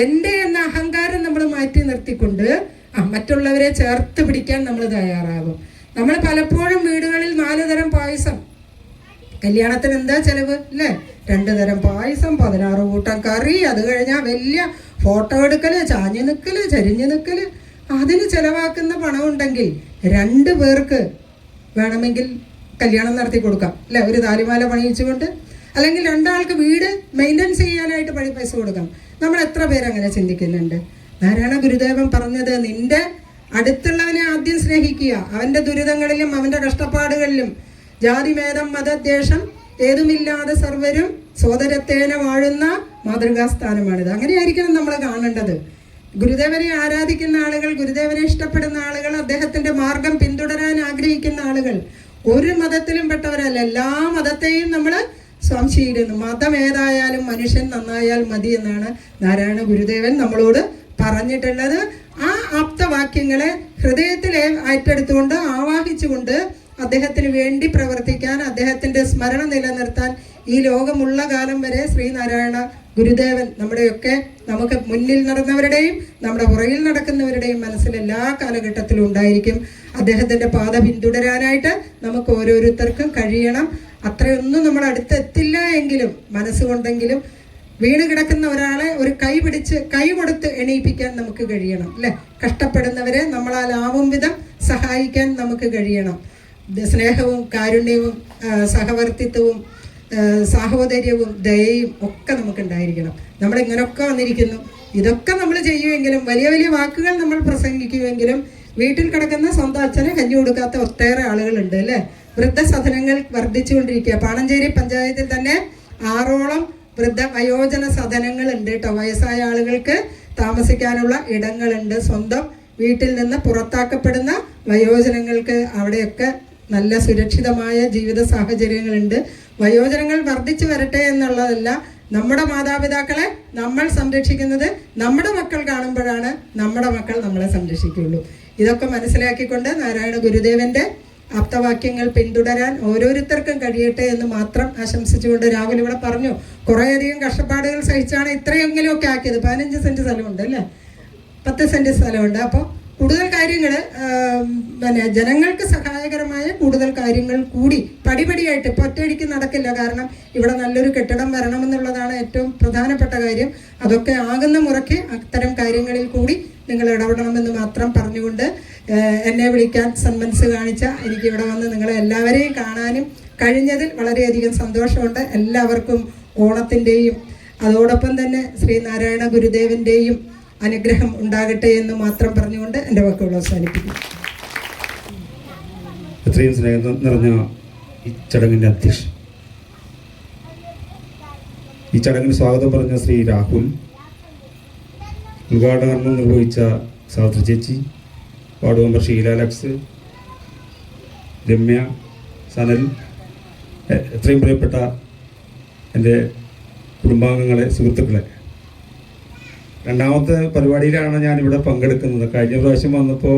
എൻ്റെ എന്ന അഹങ്കാരം നമ്മൾ മാറ്റി നിർത്തിക്കൊണ്ട് മറ്റുള്ളവരെ ചേർത്ത് പിടിക്കാൻ നമ്മൾ തയ്യാറാകും. നമ്മൾ പലപ്പോഴും വീടുകളിൽ 4 തരം പായസം, കല്യാണത്തിന് എന്താ ചെലവ് അല്ലേ? 2 തരം പായസം, 16 കൂട്ടം കറി, അത് കഴിഞ്ഞാൽ വലിയ ഫോട്ടോ എടുക്കല്, ചാഞ്ഞു നിൽക്കല്, ചരിഞ്ഞു നിൽക്കല്. അതിന് ചെലവാക്കുന്ന പണം ഉണ്ടെങ്കിൽ 2 പേർക്ക് വേണമെങ്കിൽ കല്യാണം നടത്തി കൊടുക്കാം അല്ലെ, ഒരു താലിമാല പണിയിച്ചുകൊണ്ട്. അല്ലെങ്കിൽ 2 ആൾക്ക് വീട് മെയിൻ്റെനൻസ് ചെയ്യാനായിട്ട് പൈസ കൊടുക്കാം. നമ്മൾ എത്ര പേരങ്ങനെ ചിന്തിക്കുന്നുണ്ട്? നാരായണ ഗുരുദേവൻ പറഞ്ഞത്, നിന്റെ അടുത്തുള്ളവനെ ആദ്യം സ്നേഹിക്കുക, അവൻ്റെ ദുരിതങ്ങളിലും അവൻ്റെ കഷ്ടപ്പാടുകളിലും. ജാതിഭേദം മതദ്വേഷം ഏതുമില്ലാതെ സർവരും സോദരത്തേന വാഴുന്ന മാതൃകാസ്ഥാനമാണിത്. അങ്ങനെയായിരിക്കണം നമ്മൾ കാണേണ്ടത്. ഗുരുദേവനെ ആരാധിക്കുന്ന ആളുകൾ, ഗുരുദേവനെ ഇഷ്ടപ്പെടുന്ന ആളുകൾ, അദ്ദേഹത്തിന്റെ മാർഗം പിന്തുടരാൻ ആഗ്രഹിക്കുന്ന ആളുകൾ ഒരു മതത്തിലും പെട്ടവരല്ല. എല്ലാ മതത്തെയും നമ്മൾ സ്വാംശീകരിക്കുന്നു. മതം ഏതായാലും മനുഷ്യൻ നന്നായാൽ മതി എന്നാണ് നാരായണ ഗുരുദേവൻ നമ്മളോട് പറഞ്ഞിട്ടുള്ളത്. ആ ആപ്തവാക്യങ്ങളെ ഹൃദയത്തിൽ ഏറ്റെടുത്തുകൊണ്ട് ആവാഹിച്ചുകൊണ്ട് അദ്ദേഹത്തിന് വേണ്ടി പ്രവർത്തിക്കാൻ, അദ്ദേഹത്തിന്റെ സ്മരണ നിലനിർത്താൻ ഈ ലോകമുള്ള കാലം വരെ ശ്രീനാരായണ ഗുരുദേവൻ നമ്മുടെയൊക്കെ, നമുക്ക് മുന്നിൽ നടന്നവരുടെയും നമ്മുടെ പുറകിൽ നടക്കുന്നവരുടെയും മനസ്സിൽ എല്ലാ കാലഘട്ടത്തിലും ഉണ്ടായിരിക്കും. അദ്ദേഹത്തിന്റെ പാത പിന്തുടരാനായിട്ട് നമുക്ക് ഓരോരുത്തർക്കും കഴിയണം. അത്രയൊന്നും നമ്മൾ അടുത്തെത്തില്ല എങ്കിലും മനസ്സുകൊണ്ടെങ്കിലും വീണ് കിടക്കുന്ന ഒരാളെ ഒരു കൈ പിടിച്ച് കൈ കൊടുത്ത് എണീപ്പിക്കാൻ നമുക്ക് കഴിയണം അല്ലെ. കഷ്ടപ്പെടുന്നവരെ നമ്മളാലാവും വിധം സഹായിക്കാൻ നമുക്ക് കഴിയണം. സ്നേഹവും കാരുണ്യവും സഹവർത്തിത്വവും സാഹോദര്യവും ദയയും ഒക്കെ നമുക്കുണ്ടായിരിക്കണം. നമ്മളിങ്ങനൊക്കെ വന്നിരിക്കുന്നു. ഇതൊക്കെ നമ്മൾ ചെയ്യുമെങ്കിലും, വലിയ വലിയ വാക്കുകൾ നമ്മൾ പ്രസംഗിക്കുമെങ്കിലും, വീട്ടിൽ കിടക്കുന്ന സ്വന്തം അച്ഛനെ കഞ്ഞി കൊടുക്കാത്ത ഒട്ടേറെ ആളുകളുണ്ട് അല്ലേ. വൃദ്ധസദനങ്ങൾ വർദ്ധിച്ചുകൊണ്ടിരിക്കുക. പാണഞ്ചേരി പഞ്ചായത്തിൽ തന്നെ 6ഓളം വൃദ്ധ വയോജന സദനങ്ങളുണ്ട് കേട്ടോ. വയസ്സായ ആളുകൾക്ക് താമസിക്കാനുള്ള ഇടങ്ങളുണ്ട്. സ്വന്തം വീട്ടിൽ നിന്ന് പുറത്താക്കപ്പെടുന്ന വയോജനങ്ങൾക്ക് അവിടെയൊക്കെ നല്ല സുരക്ഷിതമായ ജീവിത സാഹചര്യങ്ങളുണ്ട്. വയോജനങ്ങൾ വർദ്ധിച്ചു വരട്ടെ എന്നുള്ളതല്ല, നമ്മുടെ മാതാപിതാക്കളെ നമ്മൾ സംരക്ഷിക്കുന്നത് നമ്മുടെ മക്കൾ കാണുമ്പോഴാണ് നമ്മുടെ മക്കൾ നമ്മളെ സംരക്ഷിക്കുകയുള്ളൂ. ഇതൊക്കെ മനസ്സിലാക്കിക്കൊണ്ട് നാരായണ ഗുരുദേവന്റെ ആപ്തവാക്യങ്ങൾ പിന്തുടരാൻ ഓരോരുത്തർക്കും കഴിയട്ടെ എന്ന് മാത്രം ആശംസിച്ചുകൊണ്ട്, രാഹുൽ ഇവിടെ പറഞ്ഞു കുറേയധികം കഷ്ടപ്പാടുകൾ സഹിച്ചാണ് ഇത്രയെങ്കിലും ഒക്കെ ആക്കിയത്. 15 സെന്റ് സ്ഥലമുണ്ട് അല്ലേ, 10 സെന്റ് സ്ഥലമുണ്ട്. അപ്പോൾ കൂടുതൽ കാര്യങ്ങൾ പിന്നെ ജനങ്ങൾക്ക് സഹായകരമായ കൂടുതൽ കാര്യങ്ങൾ കൂടി പടിപടിയായിട്ട് ഇപ്പോൾ ഒറ്റയടിക്ക് നടക്കില്ല. കാരണം ഇവിടെ നല്ലൊരു കെട്ടിടം വരണമെന്നുള്ളതാണ് ഏറ്റവും പ്രധാനപ്പെട്ട കാര്യം. അതൊക്കെ ആകുന്ന മുറയ്ക്ക് അത്തരം കാര്യങ്ങളിൽ കൂടി നിങ്ങൾ ഇടപെടണമെന്ന് മാത്രം പറഞ്ഞുകൊണ്ട്, എന്നെ വിളിക്കാൻ സന്മനസ് കാണിച്ച എനിക്ക് ഇവിടെ വന്ന് നിങ്ങളെ എല്ലാവരെയും കാണാനും കഴിഞ്ഞതിൽ വളരെയധികം സന്തോഷമുണ്ട്. എല്ലാവർക്കും ഓണത്തിൻ്റെയും അതോടൊപ്പം തന്നെ ശ്രീനാരായണ ഗുരുദേവൻ്റെയും അനുഗ്രഹം ഉണ്ടാകട്ടെ എന്ന് മാത്രം പറഞ്ഞുകൊണ്ട് എൻ്റെ വാക്കുകൾ അവസാനിപ്പിക്കുന്നു. എത്രയും സ്നേഹം നിറഞ്ഞ ഈ ചടങ്ങിൻ്റെ അധ്യക്ഷൻ, ഈ ചടങ്ങിന് സ്വാഗതം പറഞ്ഞ ശ്രീ രാഹുൽ, ഉദ്ഘാടന കർമ്മം നിർവഹിച്ച സാവിത്രി ചേച്ചി, ward member Sheela Alex, Ramya, Sanal, എത്രയും പ്രിയപ്പെട്ട എൻ്റെ കുടുംബാംഗങ്ങളെ, സുഹൃത്തുക്കളെ, രണ്ടാമത്തെ പരിപാടിയിലാണ് ഞാനിവിടെ പങ്കെടുക്കുന്നത്. കഴിഞ്ഞ പ്രാവശ്യം വന്നപ്പോൾ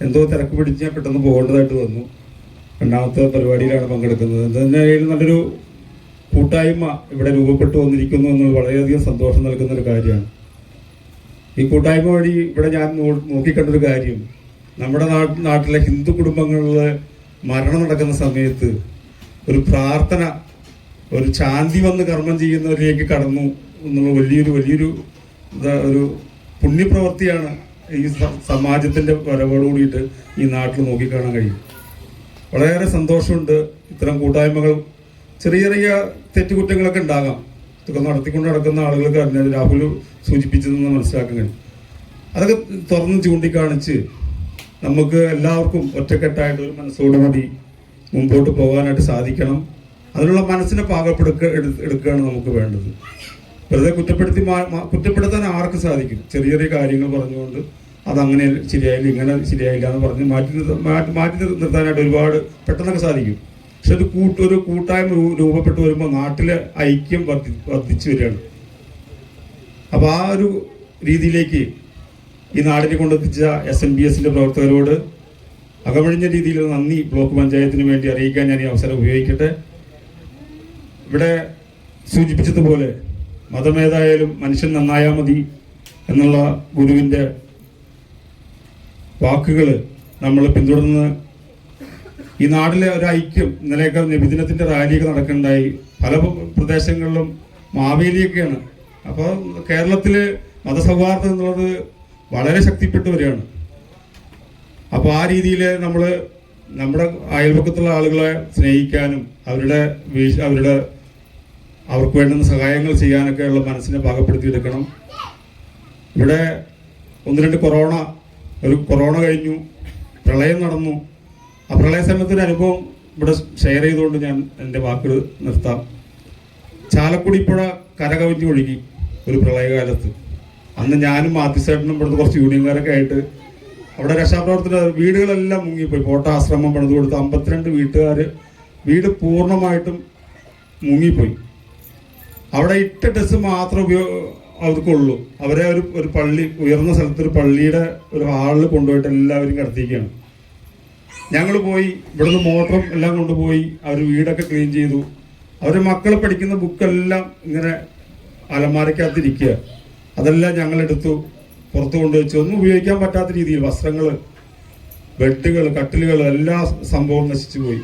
എന്തോ തിരക്ക് പിടിച്ച് ഞാൻ പെട്ടെന്ന് പോകേണ്ടതായിട്ട് വന്നു. രണ്ടാമത്തെ പരിപാടിയിലാണ് പങ്കെടുക്കുന്നത്. എന്തായാലും നല്ലൊരു കൂട്ടായ്മ ഇവിടെ രൂപപ്പെട്ടു വന്നിരിക്കുന്നു എന്നത് വളരെയധികം സന്തോഷം നൽകുന്നൊരു കാര്യമാണ്. ഈ കൂട്ടായ്മ വഴി ഇവിടെ ഞാൻ നോക്കിക്കണ്ടൊരു കാര്യം, നമ്മുടെ നാട്ടിലെ ഹിന്ദു കുടുംബങ്ങളിൽ മരണം നടക്കുന്ന സമയത്ത് ഒരു പ്രാർത്ഥന, ഒരു ശാന്തി വന്ന് കർമ്മം ചെയ്യുന്നവരിലേക്ക് കടന്നു എന്നുള്ള വലിയൊരു ഒരു പുണ്യപ്രവൃത്തിയാണ് ഈ സമാജത്തിൻ്റെ വരവോടുകൂടിയിട്ട് ഈ നാട്ടിൽ നോക്കിക്കാണാൻ കഴിയും. വളരെയേറെ സന്തോഷമുണ്ട്. ഇത്തരം കൂട്ടായ്മകൾ ചെറിയ ചെറിയ തെറ്റുകുറ്റങ്ങളൊക്കെ ഉണ്ടാകാം. ഇതൊക്കെ നടത്തിക്കൊണ്ട് നടക്കുന്ന ആളുകൾക്ക് അറിഞ്ഞത് രാഹുൽ സൂചിപ്പിച്ചതെന്ന് മനസ്സിലാക്കാൻ കഴിയും. അതൊക്കെ തുറന്ന് ചൂണ്ടിക്കാണിച്ച് നമുക്ക് എല്ലാവർക്കും ഒറ്റക്കെട്ടായിട്ട് ഒരു മനസ്സോടുകൂടി മുമ്പോട്ട് പോകാനായിട്ട് സാധിക്കണം. അതിനുള്ള മനസ്സിനെ എടുക്കുകയാണ് നമുക്ക് വേണ്ടത്. വെറുതെ കുറ്റപ്പെടുത്താൻ ആർക്ക് സാധിക്കും? ചെറിയ ചെറിയ കാര്യങ്ങൾ പറഞ്ഞുകൊണ്ട് അതങ്ങനെ ശരിയായില്ല, ഇങ്ങനെ ശരിയായില്ല എന്ന് പറഞ്ഞ് മാറ്റി നിർത്താനായിട്ട് ഒരുപാട് പെട്ടെന്നൊക്കെ സാധിക്കും. പക്ഷെ ഒരു കൂട്ടായ്മ രൂപപ്പെട്ടു വരുമ്പോൾ നാട്ടിലെ ഐക്യം വർദ്ധിച്ചു വരികയാണ്. അപ്പോൾ ആ ഒരു രീതിയിലേക്ക് ഈ നാടിനെ കൊണ്ടെത്തിച്ച SNBSന്റെ പ്രവർത്തകരോട് അകമഴിഞ്ഞ രീതിയിൽ നന്ദി ബ്ലോക്ക് പഞ്ചായത്തിന് വേണ്ടി അറിയിക്കാൻ ഞാൻ ഈ അവസരം ഉപയോഗിക്കട്ടെ. ഇവിടെ സൂചിപ്പിച്ചതുപോലെ മതമേതായാലും മനുഷ്യൻ നന്നായാൽ മതി എന്നുള്ള ഗുരുവിൻ്റെ വാക്കുകൾ നമ്മൾ പിന്തുടർന്ന് ഈ നാട്ടിലെ ഒരു ഐക്യം, ഇന്നലെയൊക്കെ നബിദിനത്തിൻ്റെ റാലിയൊക്കെ നടക്കുന്നുണ്ടായി. പല പ്രദേശങ്ങളിലും മാവേലിയൊക്കെയാണ്. അപ്പോൾ കേരളത്തിൽ മതസൗഹാർദ്ദം എന്നുള്ളത് വളരെ ശക്തിപ്പെട്ടു വരികയാണ്. അപ്പോൾ ആ രീതിയിൽ നമ്മൾ നമ്മുടെ അയൽപക്കത്തുള്ള ആളുകളെ സ്നേഹിക്കാനും അവർക്ക് വേണ്ടുന്ന സഹായങ്ങൾ ചെയ്യാനൊക്കെ ഉള്ള മനസ്സിനെ പാകപ്പെടുത്തിയെടുക്കണം. ഇവിടെ 1-2 കൊറോണ കഴിഞ്ഞു, പ്രളയം നടന്നു. ആ പ്രളയ സമയത്തൊരു അനുഭവം ഇവിടെ ഷെയർ ചെയ്തുകൊണ്ട് ഞാൻ എൻ്റെ വാക്കുകൾ നിർത്താം. ചാലക്കുടി പുഴ കരകവിഞ്ഞ് ഒഴുകി ഒരു പ്രളയകാലത്ത്. അന്ന് ഞാനും മാത്യുസേട്ടനും ഇവിടുന്ന് കുറച്ച് യൂണിയൻകാരൊക്കെ ആയിട്ട് അവിടെ രക്ഷാപ്രവർത്തന വീടുകളെല്ലാം മുങ്ങിപ്പോയി. പോട്ടാശ്രമം പണിത് കൊടുത്ത് 52 വീട്ടുകാർ വീട് പൂർണ്ണമായിട്ടും മുങ്ങിപ്പോയി. അവിടെ ഇട്ട ഡ്രസ്സ് മാത്രം അവർക്കുള്ളൂ. അവരെ ഒരു പള്ളി, ഉയർന്ന സ്ഥലത്തൊരു പള്ളിയുടെ ഒരു ഹാളിൽ കൊണ്ടുപോയിട്ട് എല്ലാവരും കിടത്തിയിരിക്കുകയാണ്. ഞങ്ങൾ പോയി ഇവിടുന്ന് മോട്ടറും എല്ലാം കൊണ്ടുപോയി അവർ വീടൊക്കെ ക്ലീൻ ചെയ്തു. അവരുടെ മക്കൾ പഠിക്കുന്ന ബുക്കെല്ലാം ഇങ്ങനെ അലമാരക്കകത്തിരിക്കുക. അതെല്ലാം ഞങ്ങളെടുത്തു പുറത്ത് കൊണ്ടുവച്ചു. ഒന്നും ഉപയോഗിക്കാൻ പറ്റാത്ത രീതിയിൽ വസ്ത്രങ്ങൾ, ബെഡുകൾ, കട്ടിലുകൾ എല്ലാ സംഭവവും നശിച്ചു പോയി.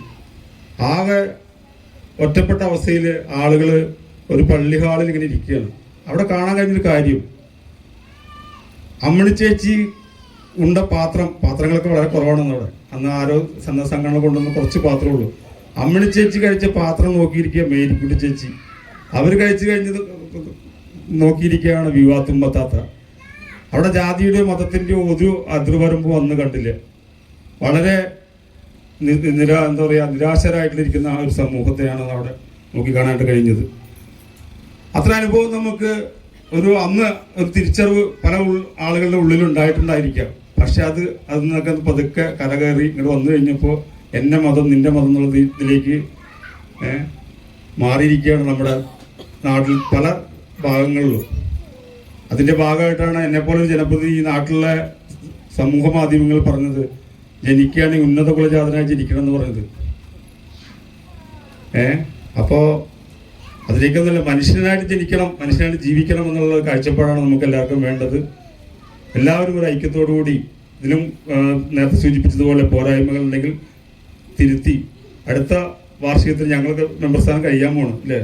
ആകെ ഒറ്റപ്പെട്ട അവസ്ഥയിൽ ആളുകൾ ഒരു പള്ളി ഹാളിൽ ഇങ്ങനെ ഇരിക്കുകയാണ്. അവിടെ കാണാൻ കഴിഞ്ഞൊരു കാര്യം, അമ്മണി ചേച്ചി ഉണ്ട പാത്രങ്ങളൊക്കെ വളരെ കുറവാണെന്ന് അവിടെ. അന്ന് ആരോ സംഘടന കൊണ്ടുവന്ന് കുറച്ച് പാത്രമേ ഉള്ളൂ. അമ്മണി ചേച്ചി കഴിച്ച പാത്രം നോക്കിയിരിക്കുക മേരിക്കുട്ടി ചേച്ചി. അവർ കഴിച്ചു കഴിഞ്ഞത് നോക്കിയിരിക്കുകയാണ് വിവാഹത്തുമ്പത്താത്ത. അവിടെ ജാതിയുടെ മതത്തിൻ്റെയോ ഒരു അതിർവരമ്പ് വന്ന് കണ്ടില്ല. വളരെ നിരാശരായിട്ടിരിക്കുന്ന ആ ഒരു സമൂഹത്തെയാണ് അവിടെ നോക്കിക്കാണാനായിട്ട് കഴിഞ്ഞത്. അത്ര അനുഭവം നമുക്ക് അന്ന് ഒരു തിരിച്ചറിവ് പല ആളുകളുടെ ഉള്ളിൽ ഉണ്ടായിട്ടുണ്ടായിരിക്കാം. പക്ഷെ അതിനൊക്കെ പതുക്കെ കരകയറി ഇങ്ങോട്ട് വന്നു കഴിഞ്ഞപ്പോൾ എൻ്റെ മതം നിന്റെ മതം എന്നുള്ള ഇതിലേക്ക് മാറിയിരിക്കുകയാണ് നമ്മുടെ നാട്ടിൽ പല ഭാഗങ്ങളിലും. അതിൻ്റെ ഭാഗമായിട്ടാണ് എന്നെപ്പോലെ ഒരു ജനപ്രതിനിധി ഈ നാട്ടിലെ സമൂഹ മാധ്യമങ്ങൾ പറഞ്ഞത്, ജനിക്കുകയാണെങ്കിൽ ഉന്നത കുലജാതനായി ജനിക്കണം എന്ന് പറഞ്ഞത്. അപ്പോൾ അതിലേക്കൊന്നുമല്ല, മനുഷ്യനായിട്ട് ജനിക്കണം, മനുഷ്യനായിട്ട് ജീവിക്കണം എന്നുള്ള കാഴ്ചപ്പാടാണ് നമുക്ക് എല്ലാവർക്കും വേണ്ടത്. എല്ലാവരും ഒരു ഐക്യത്തോടുകൂടി ഇതിലും നേരത്തെ സൂചിപ്പിച്ചതുപോലെ പോരായ്മകൾ ഉണ്ടെങ്കിൽ തിരുത്തി അടുത്ത വാർഷികത്തിൽ ഞങ്ങൾക്ക് മെമ്പർ സ്ഥാനം കഴിയാൻ പോകണം അല്ലേ?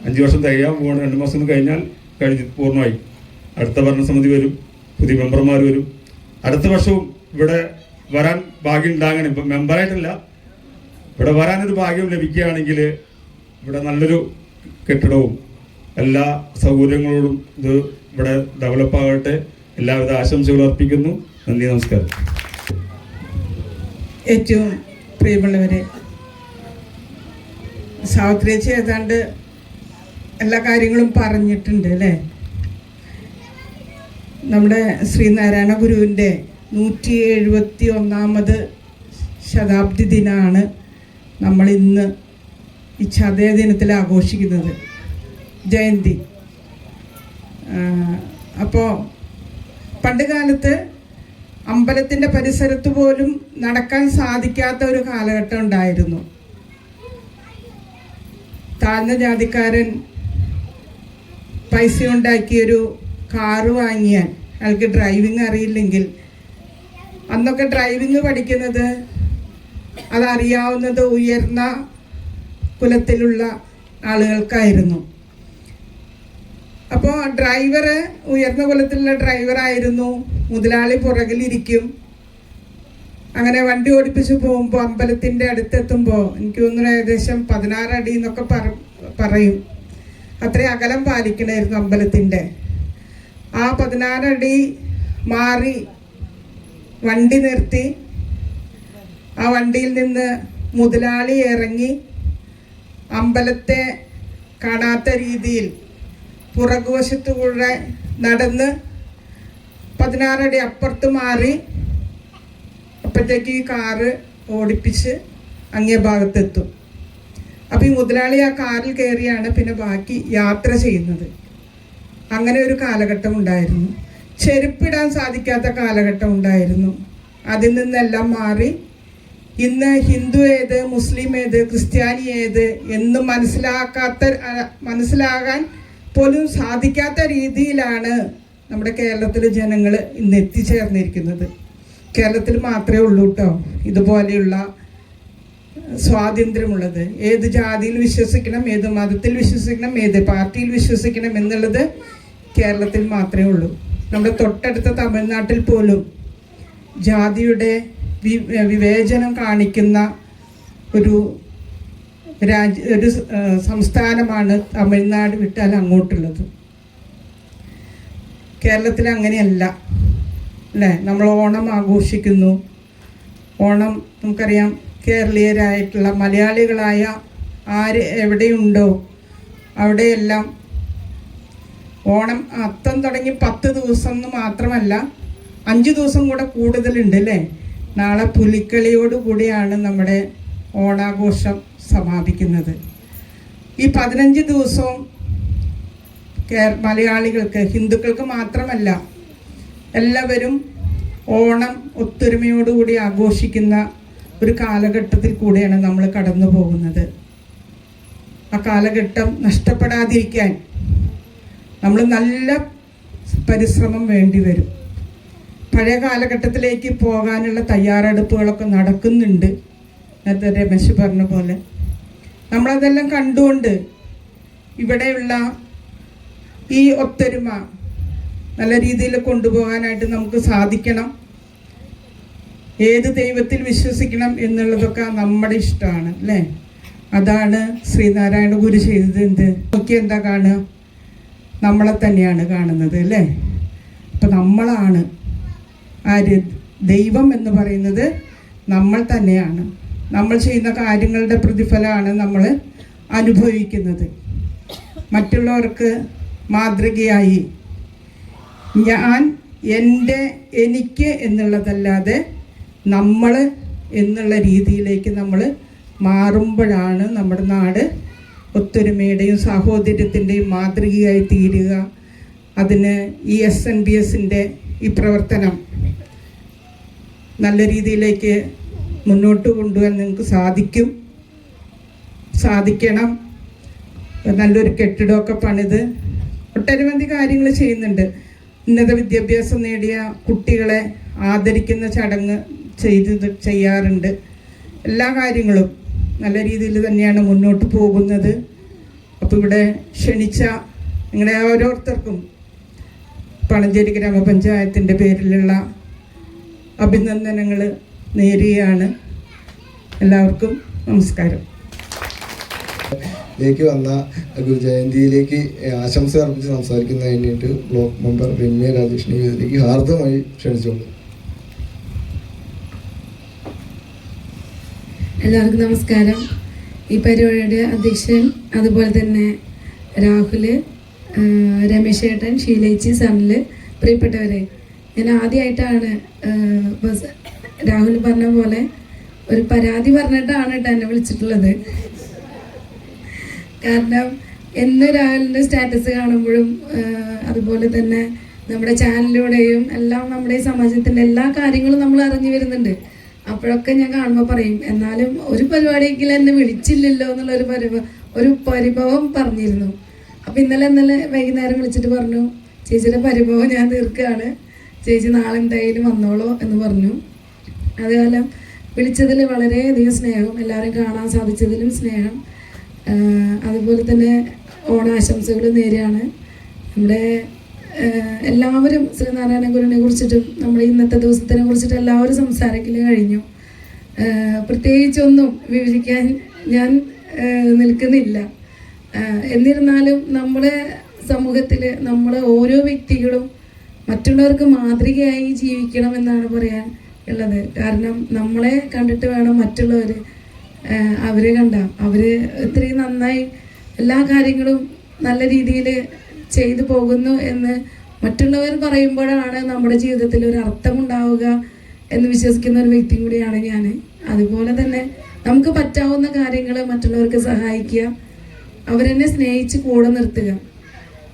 5 വർഷം തികയാൻ പോകണം. 2 മാസം കഴിഞ്ഞാൽ കഴിഞ്ഞ് പൂർണ്ണമായി. അടുത്ത ഭരണസമിതി വരും, പുതിയ മെമ്പർമാർ വരും. അടുത്ത വർഷവും ഇവിടെ വരാൻ ഭാഗ്യം ഉണ്ടാകണം. ഇപ്പം മെമ്പറായിട്ടല്ല, ഇവിടെ വരാനൊരു ഭാഗ്യം ലഭിക്കുകയാണെങ്കിൽ ഇവിടെ നല്ലൊരു കെട്ടിടവും എല്ലാ സൗകര്യങ്ങളോടും ഇത് ഇവിടെ ഡെവലപ്പാകട്ടെ. എല്ലാവിധ ആശംസകളും അർപ്പിക്കുന്നു. നന്ദി, നമസ്കാരം. ഏറ്റവും പ്രിയമുള്ളവരെ, സാവിത്രിയേച്ചി ഏതാണ്ട് എല്ലാ കാര്യങ്ങളും പറഞ്ഞിട്ടുണ്ട് അല്ലേ? നമ്മുടെ ശ്രീനാരായണ ഗുരുവിൻ്റെ 171ാമത് ശതാബ്ദി ദിനമാണ് നമ്മൾ ഇന്ന് ഈ ചതയ ദിനത്തിൽ ആഘോഷിക്കുന്നത്, ജയന്തി. അപ്പോൾ പണ്ട് കാലത്ത് അമ്പലത്തിൻ്റെ പരിസരത്ത് പോലും നടക്കാൻ സാധിക്കാത്ത ഒരു കാലഘട്ടം ഉണ്ടായിരുന്നു. താഴ്ന്ന ജാതിക്കാരൻ പൈസ ഉണ്ടാക്കിയൊരു കാറ് വാങ്ങിയാൽ അയാൾക്ക് ഡ്രൈവിംഗ് അറിയില്ലെങ്കിൽ, അന്നൊക്കെ ഡ്രൈവിംഗ് പഠിക്കുന്നത് അതറിയാവുന്നത് ഉയർന്ന കുലത്തിലുള്ള ആളുകൾക്കായിരുന്നു. അപ്പോൾ ഡ്രൈവർ ഉയർന്ന കുലത്തിലുള്ള ഡ്രൈവറായിരുന്നു, മുതലാളി പുറകിലിരിക്കും. അങ്ങനെ വണ്ടി ഓടിപ്പിച്ച് പോകുമ്പോൾ അമ്പലത്തിൻ്റെ അടുത്തെത്തുമ്പോൾ എനിക്ക് തോന്നുന്നു ഏകദേശം 16 അടി എന്നൊക്കെ പറയും, അത്രയും അകലം പാലിക്കണമായിരുന്നു അമ്പലത്തിൻ്റെ. ആ 16 അടി മാറി വണ്ടി നിർത്തി ആ വണ്ടിയിൽ നിന്ന് മുതലാളി ഇറങ്ങി അമ്പലത്തെ കാണാത്ത രീതിയിൽ പുറകുവശത്തുകൂടെ നടന്ന് 16 അടി അപ്പുറത്ത് മാറി അപ്പോഴത്തേക്ക് ഈ കാറ് ഓടിപ്പിച്ച് അങ്ങേ ഭാഗത്തെത്തും. അപ്പോൾ ഈ മുതലാളി ആ കാറിൽ കയറിയാണ് പിന്നെ ബാക്കി യാത്ര ചെയ്യുന്നത്. അങ്ങനെ ഒരു കാലഘട്ടം ഉണ്ടായിരുന്നു. ചെരുപ്പിടാൻ സാധിക്കാത്ത കാലഘട്ടം ഉണ്ടായിരുന്നു. അതിൽ നിന്നെല്ലാം മാറി ഇന്ന് ഹിന്ദു ഏത്, മുസ്ലിം ഏത്, ക്രിസ്ത്യാനി ഏത് എന്ന് മനസ്സിലാകാൻ പോലും സാധിക്കാത്ത രീതിയിലാണ് നമ്മുടെ കേരളത്തിലെ ജനങ്ങൾ ഇന്ന് എത്തിച്ചേർന്നിരിക്കുന്നത്. കേരളത്തിൽ മാത്രമേ ഉള്ളൂ കേട്ടോ ഇതുപോലെയുള്ള സ്വാതന്ത്ര്യമുള്ളത്. ഏത് ജാതിയിൽ വിശ്വസിക്കണം, ഏത് മതത്തിൽ വിശ്വസിക്കണം, ഏത് പാർട്ടിയിൽ വിശ്വസിക്കണം എന്നുള്ളത് കേരളത്തിൽ മാത്രമേ ഉള്ളൂ. നമ്മുടെ തൊട്ടടുത്ത തമിഴ്നാട്ടിൽ പോലും ജാതിയുടെ വിവേചനം കാണിക്കുന്ന ഒരു സംസ്ഥാനമാണ് തമിഴ്നാട് വിട്ടാൽ അങ്ങോട്ടുള്ളത്. കേരളത്തിൽ അങ്ങനെയല്ല അല്ലേ? നമ്മൾ ഓണം ആഘോഷിക്കുന്നു. ഓണം നമുക്കറിയാം, കേരളീയരായിട്ടുള്ള മലയാളികളായ എവിടെയുണ്ടോ അവിടെയെല്ലാം ഓണം അത്തം തുടങ്ങി 10 ദിവസം എന്ന് മാത്രമല്ല 5 ദിവസം കൂടെ കൂടുതലുണ്ട് അല്ലേ? നാളെ പുലിക്കളിയോടുകൂടിയാണ് നമ്മുടെ ഓണാഘോഷം സമാപിക്കുന്നത്. ഈ 15 ദിവസവും മലയാളികൾക്ക്, ഹിന്ദുക്കൾക്ക് മാത്രമല്ല എല്ലാവരും ഓണം ഒത്തൊരുമയോടുകൂടി ആഘോഷിക്കുന്ന ഒരു കാലഘട്ടത്തിൽ കൂടെയാണ് നമ്മൾ കടന്നു പോകുന്നത്. ആ കാലഘട്ടം നഷ്ടപ്പെടാതിരിക്കാൻ നമ്മൾ നല്ല പരിശ്രമം വേണ്ടി വരും. പഴയ കാലഘട്ടത്തിലേക്ക് പോകാനുള്ള തയ്യാറെടുപ്പുകളൊക്കെ നടക്കുന്നുണ്ട്. നേരത്തെ രമേശ് പറഞ്ഞ പോലെ നമ്മളതെല്ലാം കണ്ടുകൊണ്ട് ഇവിടെയുള്ള ഈ ഒത്തൊരുമ നല്ല രീതിയിൽ കൊണ്ടുപോകാനായിട്ട് നമുക്ക് സാധിക്കണം. ഏത് ദൈവത്തിൽ വിശ്വസിക്കണം എന്നുള്ളതൊക്കെ നമ്മുടെ ഇഷ്ടമാണ് അല്ലേ? അതാണ് ശ്രീനാരായണ ഗുരു ചെയ്തത്. എന്ത് നോക്കി എന്താ കാണുക? നമ്മളെ തന്നെയാണ് കാണുന്നത് അല്ലേ? അപ്പം നമ്മളാണ് ആര്? ദൈവം എന്ന് പറയുന്നത് നമ്മൾ തന്നെയാണ്. നമ്മൾ ചെയ്യുന്ന കാര്യങ്ങളുടെ പ്രതിഫലമാണ് നമ്മൾ അനുഭവിക്കുന്നത്. മറ്റുള്ളവർക്ക് മാതൃകയായി ഞാൻ, എൻ്റെ, എനിക്ക് എന്നുള്ളതല്ലാതെ നമ്മൾ എന്നുള്ള രീതിയിലേക്ക് നമ്മൾ മാറുമ്പോഴാണ് നമ്മുടെ നാട് ഒത്തൊരുമയുടെയും സാഹോദര്യത്തിൻ്റെയും മാതൃകയായി തീരുക. അതിന് ഈ SNBSൻ്റെ ഈ പ്രവർത്തനം നല്ല രീതിയിലേക്ക് മുന്നോട്ട് കൊണ്ടുപോകാൻ നിങ്ങൾക്ക് സാധിക്കണം. നല്ലൊരു കെട്ടിടമൊക്കെ പണിത് ഒട്ടനവധി കാര്യങ്ങൾ ചെയ്യുന്നുണ്ട്. ഉന്നത വിദ്യാഭ്യാസം നേടിയ കുട്ടികളെ ആദരിക്കുന്ന ചടങ്ങ് ചെയ്യാറുണ്ട്. എല്ലാ കാര്യങ്ങളും നല്ല രീതിയിൽ തന്നെയാണ് മുന്നോട്ട് പോകുന്നത്. അപ്പോൾ ഇവിടെ ക്ഷണിച്ച നിങ്ങളുടെ ഓരോരുത്തർക്കും പണഞ്ചേരി ഗ്രാമപഞ്ചായത്തിൻ്റെ പേരിലുള്ള അഭിനന്ദനങ്ങൾ നേരുകയാണ്. എല്ലാവർക്കും നമസ്കാരം. ലേക്ക് വന്ന ഗുരുജയന്തിയിലേക്ക് ആശംസ അർപ്പിച്ച് സംസാരിക്കുന്നതിന് വേണ്ടിയിട്ട് ബ്ലോക്ക് മെമ്പർ രമ്യ രാജേഷിനെ ഇതിലേക്ക് ഹാർദമായി ക്ഷണിച്ചുകൊണ്ട്. എല്ലാവർക്കും നമസ്കാരം. ഈ പരിപാടിയുടെ അധ്യക്ഷൻ, അതുപോലെ തന്നെ രാഹുല്, രമേശ് ഏട്ടൻ, ഷീലേച്ചി, സനില്, പ്രിയപ്പെട്ടവരെ, ഞാൻ ആദ്യമായിട്ടാണ് രാഹുൽ പറഞ്ഞ പോലെ ഒരു പരാതി പറഞ്ഞിട്ടാണ് കേട്ടോ എന്നെ വിളിച്ചിട്ടുള്ളത്. കാരണം എന്ന് രാഹുലിൻ്റെ സ്റ്റാറ്റസ് കാണുമ്പോഴും അതുപോലെ തന്നെ നമ്മുടെ ചാനലിലൂടെയും എല്ലാം നമ്മുടെ ഈ സമാജത്തിൻ്റെ എല്ലാ കാര്യങ്ങളും നമ്മൾ അറിഞ്ഞു വരുന്നുണ്ട്. അപ്പോഴൊക്കെ ഞാൻ കാണുമ്പോൾ പറയും, എന്നാലും ഒരു പരിപാടിയെങ്കിലും എന്നെ വിളിച്ചില്ലല്ലോ എന്നുള്ളൊരു പരിഭവം പറഞ്ഞിരുന്നു. അപ്പോൾ ഇന്നലെ വൈകുന്നേരം വിളിച്ചിട്ട് പറഞ്ഞു, ചേച്ചിയുടെ പരിഭവം ഞാൻ തീർക്കുകയാണ്, ചേച്ചി നാളെ എന്തായാലും വന്നോളൂ എന്ന് പറഞ്ഞു. അതുപോലെ വിളിച്ചതിൽ വളരെയധികം സ്നേഹം, എല്ലാവരും കാണാൻ സാധിച്ചതിലും സ്നേഹം. അതുപോലെ തന്നെ ഓണാശംസകൾ നേരെയാണ്. നമ്മുടെ എല്ലാവരും ശ്രീനാരായണ ഗുരുവിനെ കുറിച്ചിട്ടും നമ്മുടെ ഇന്നത്തെ ദിവസത്തിനെ കുറിച്ചിട്ട് എല്ലാവരും സംസാരിക്കൽ കഴിഞ്ഞു. പ്രത്യേകിച്ചൊന്നും വിവരിക്കാൻ ഞാൻ നിൽക്കുന്നില്ല. എന്നിരുന്നാലും നമ്മുടെ സമൂഹത്തിൽ നമ്മുടെ ഓരോ വ്യക്തികളും മറ്റുള്ളവർക്ക് മാതൃകയായി ജീവിക്കണം എന്നാണ് പറയാൻ ഉള്ളത്. കാരണം നമ്മളെ കണ്ടിട്ട് വേണം മറ്റുള്ളവർ അവർ കണ്ട അവർ ഇത്രയും നന്നായി എല്ലാ കാര്യങ്ങളും നല്ല രീതിയിൽ ചെയ്തു പോകുന്നു എന്ന് മറ്റുള്ളവർ പറയുമ്പോഴാണ് നമ്മുടെ ജീവിതത്തിൽ ഒരു അർത്ഥമുണ്ടാവുക എന്ന് വിശ്വസിക്കുന്ന ഒരു വ്യക്തി കൂടിയാണ് ഞാൻ. അതുപോലെ തന്നെ നമുക്ക് പറ്റാവുന്ന കാര്യങ്ങൾ മറ്റുള്ളവർക്ക് സഹായിക്കുക, അവരെന്നെ സ്നേഹിച്ച് കൂടെ നിർത്തുക.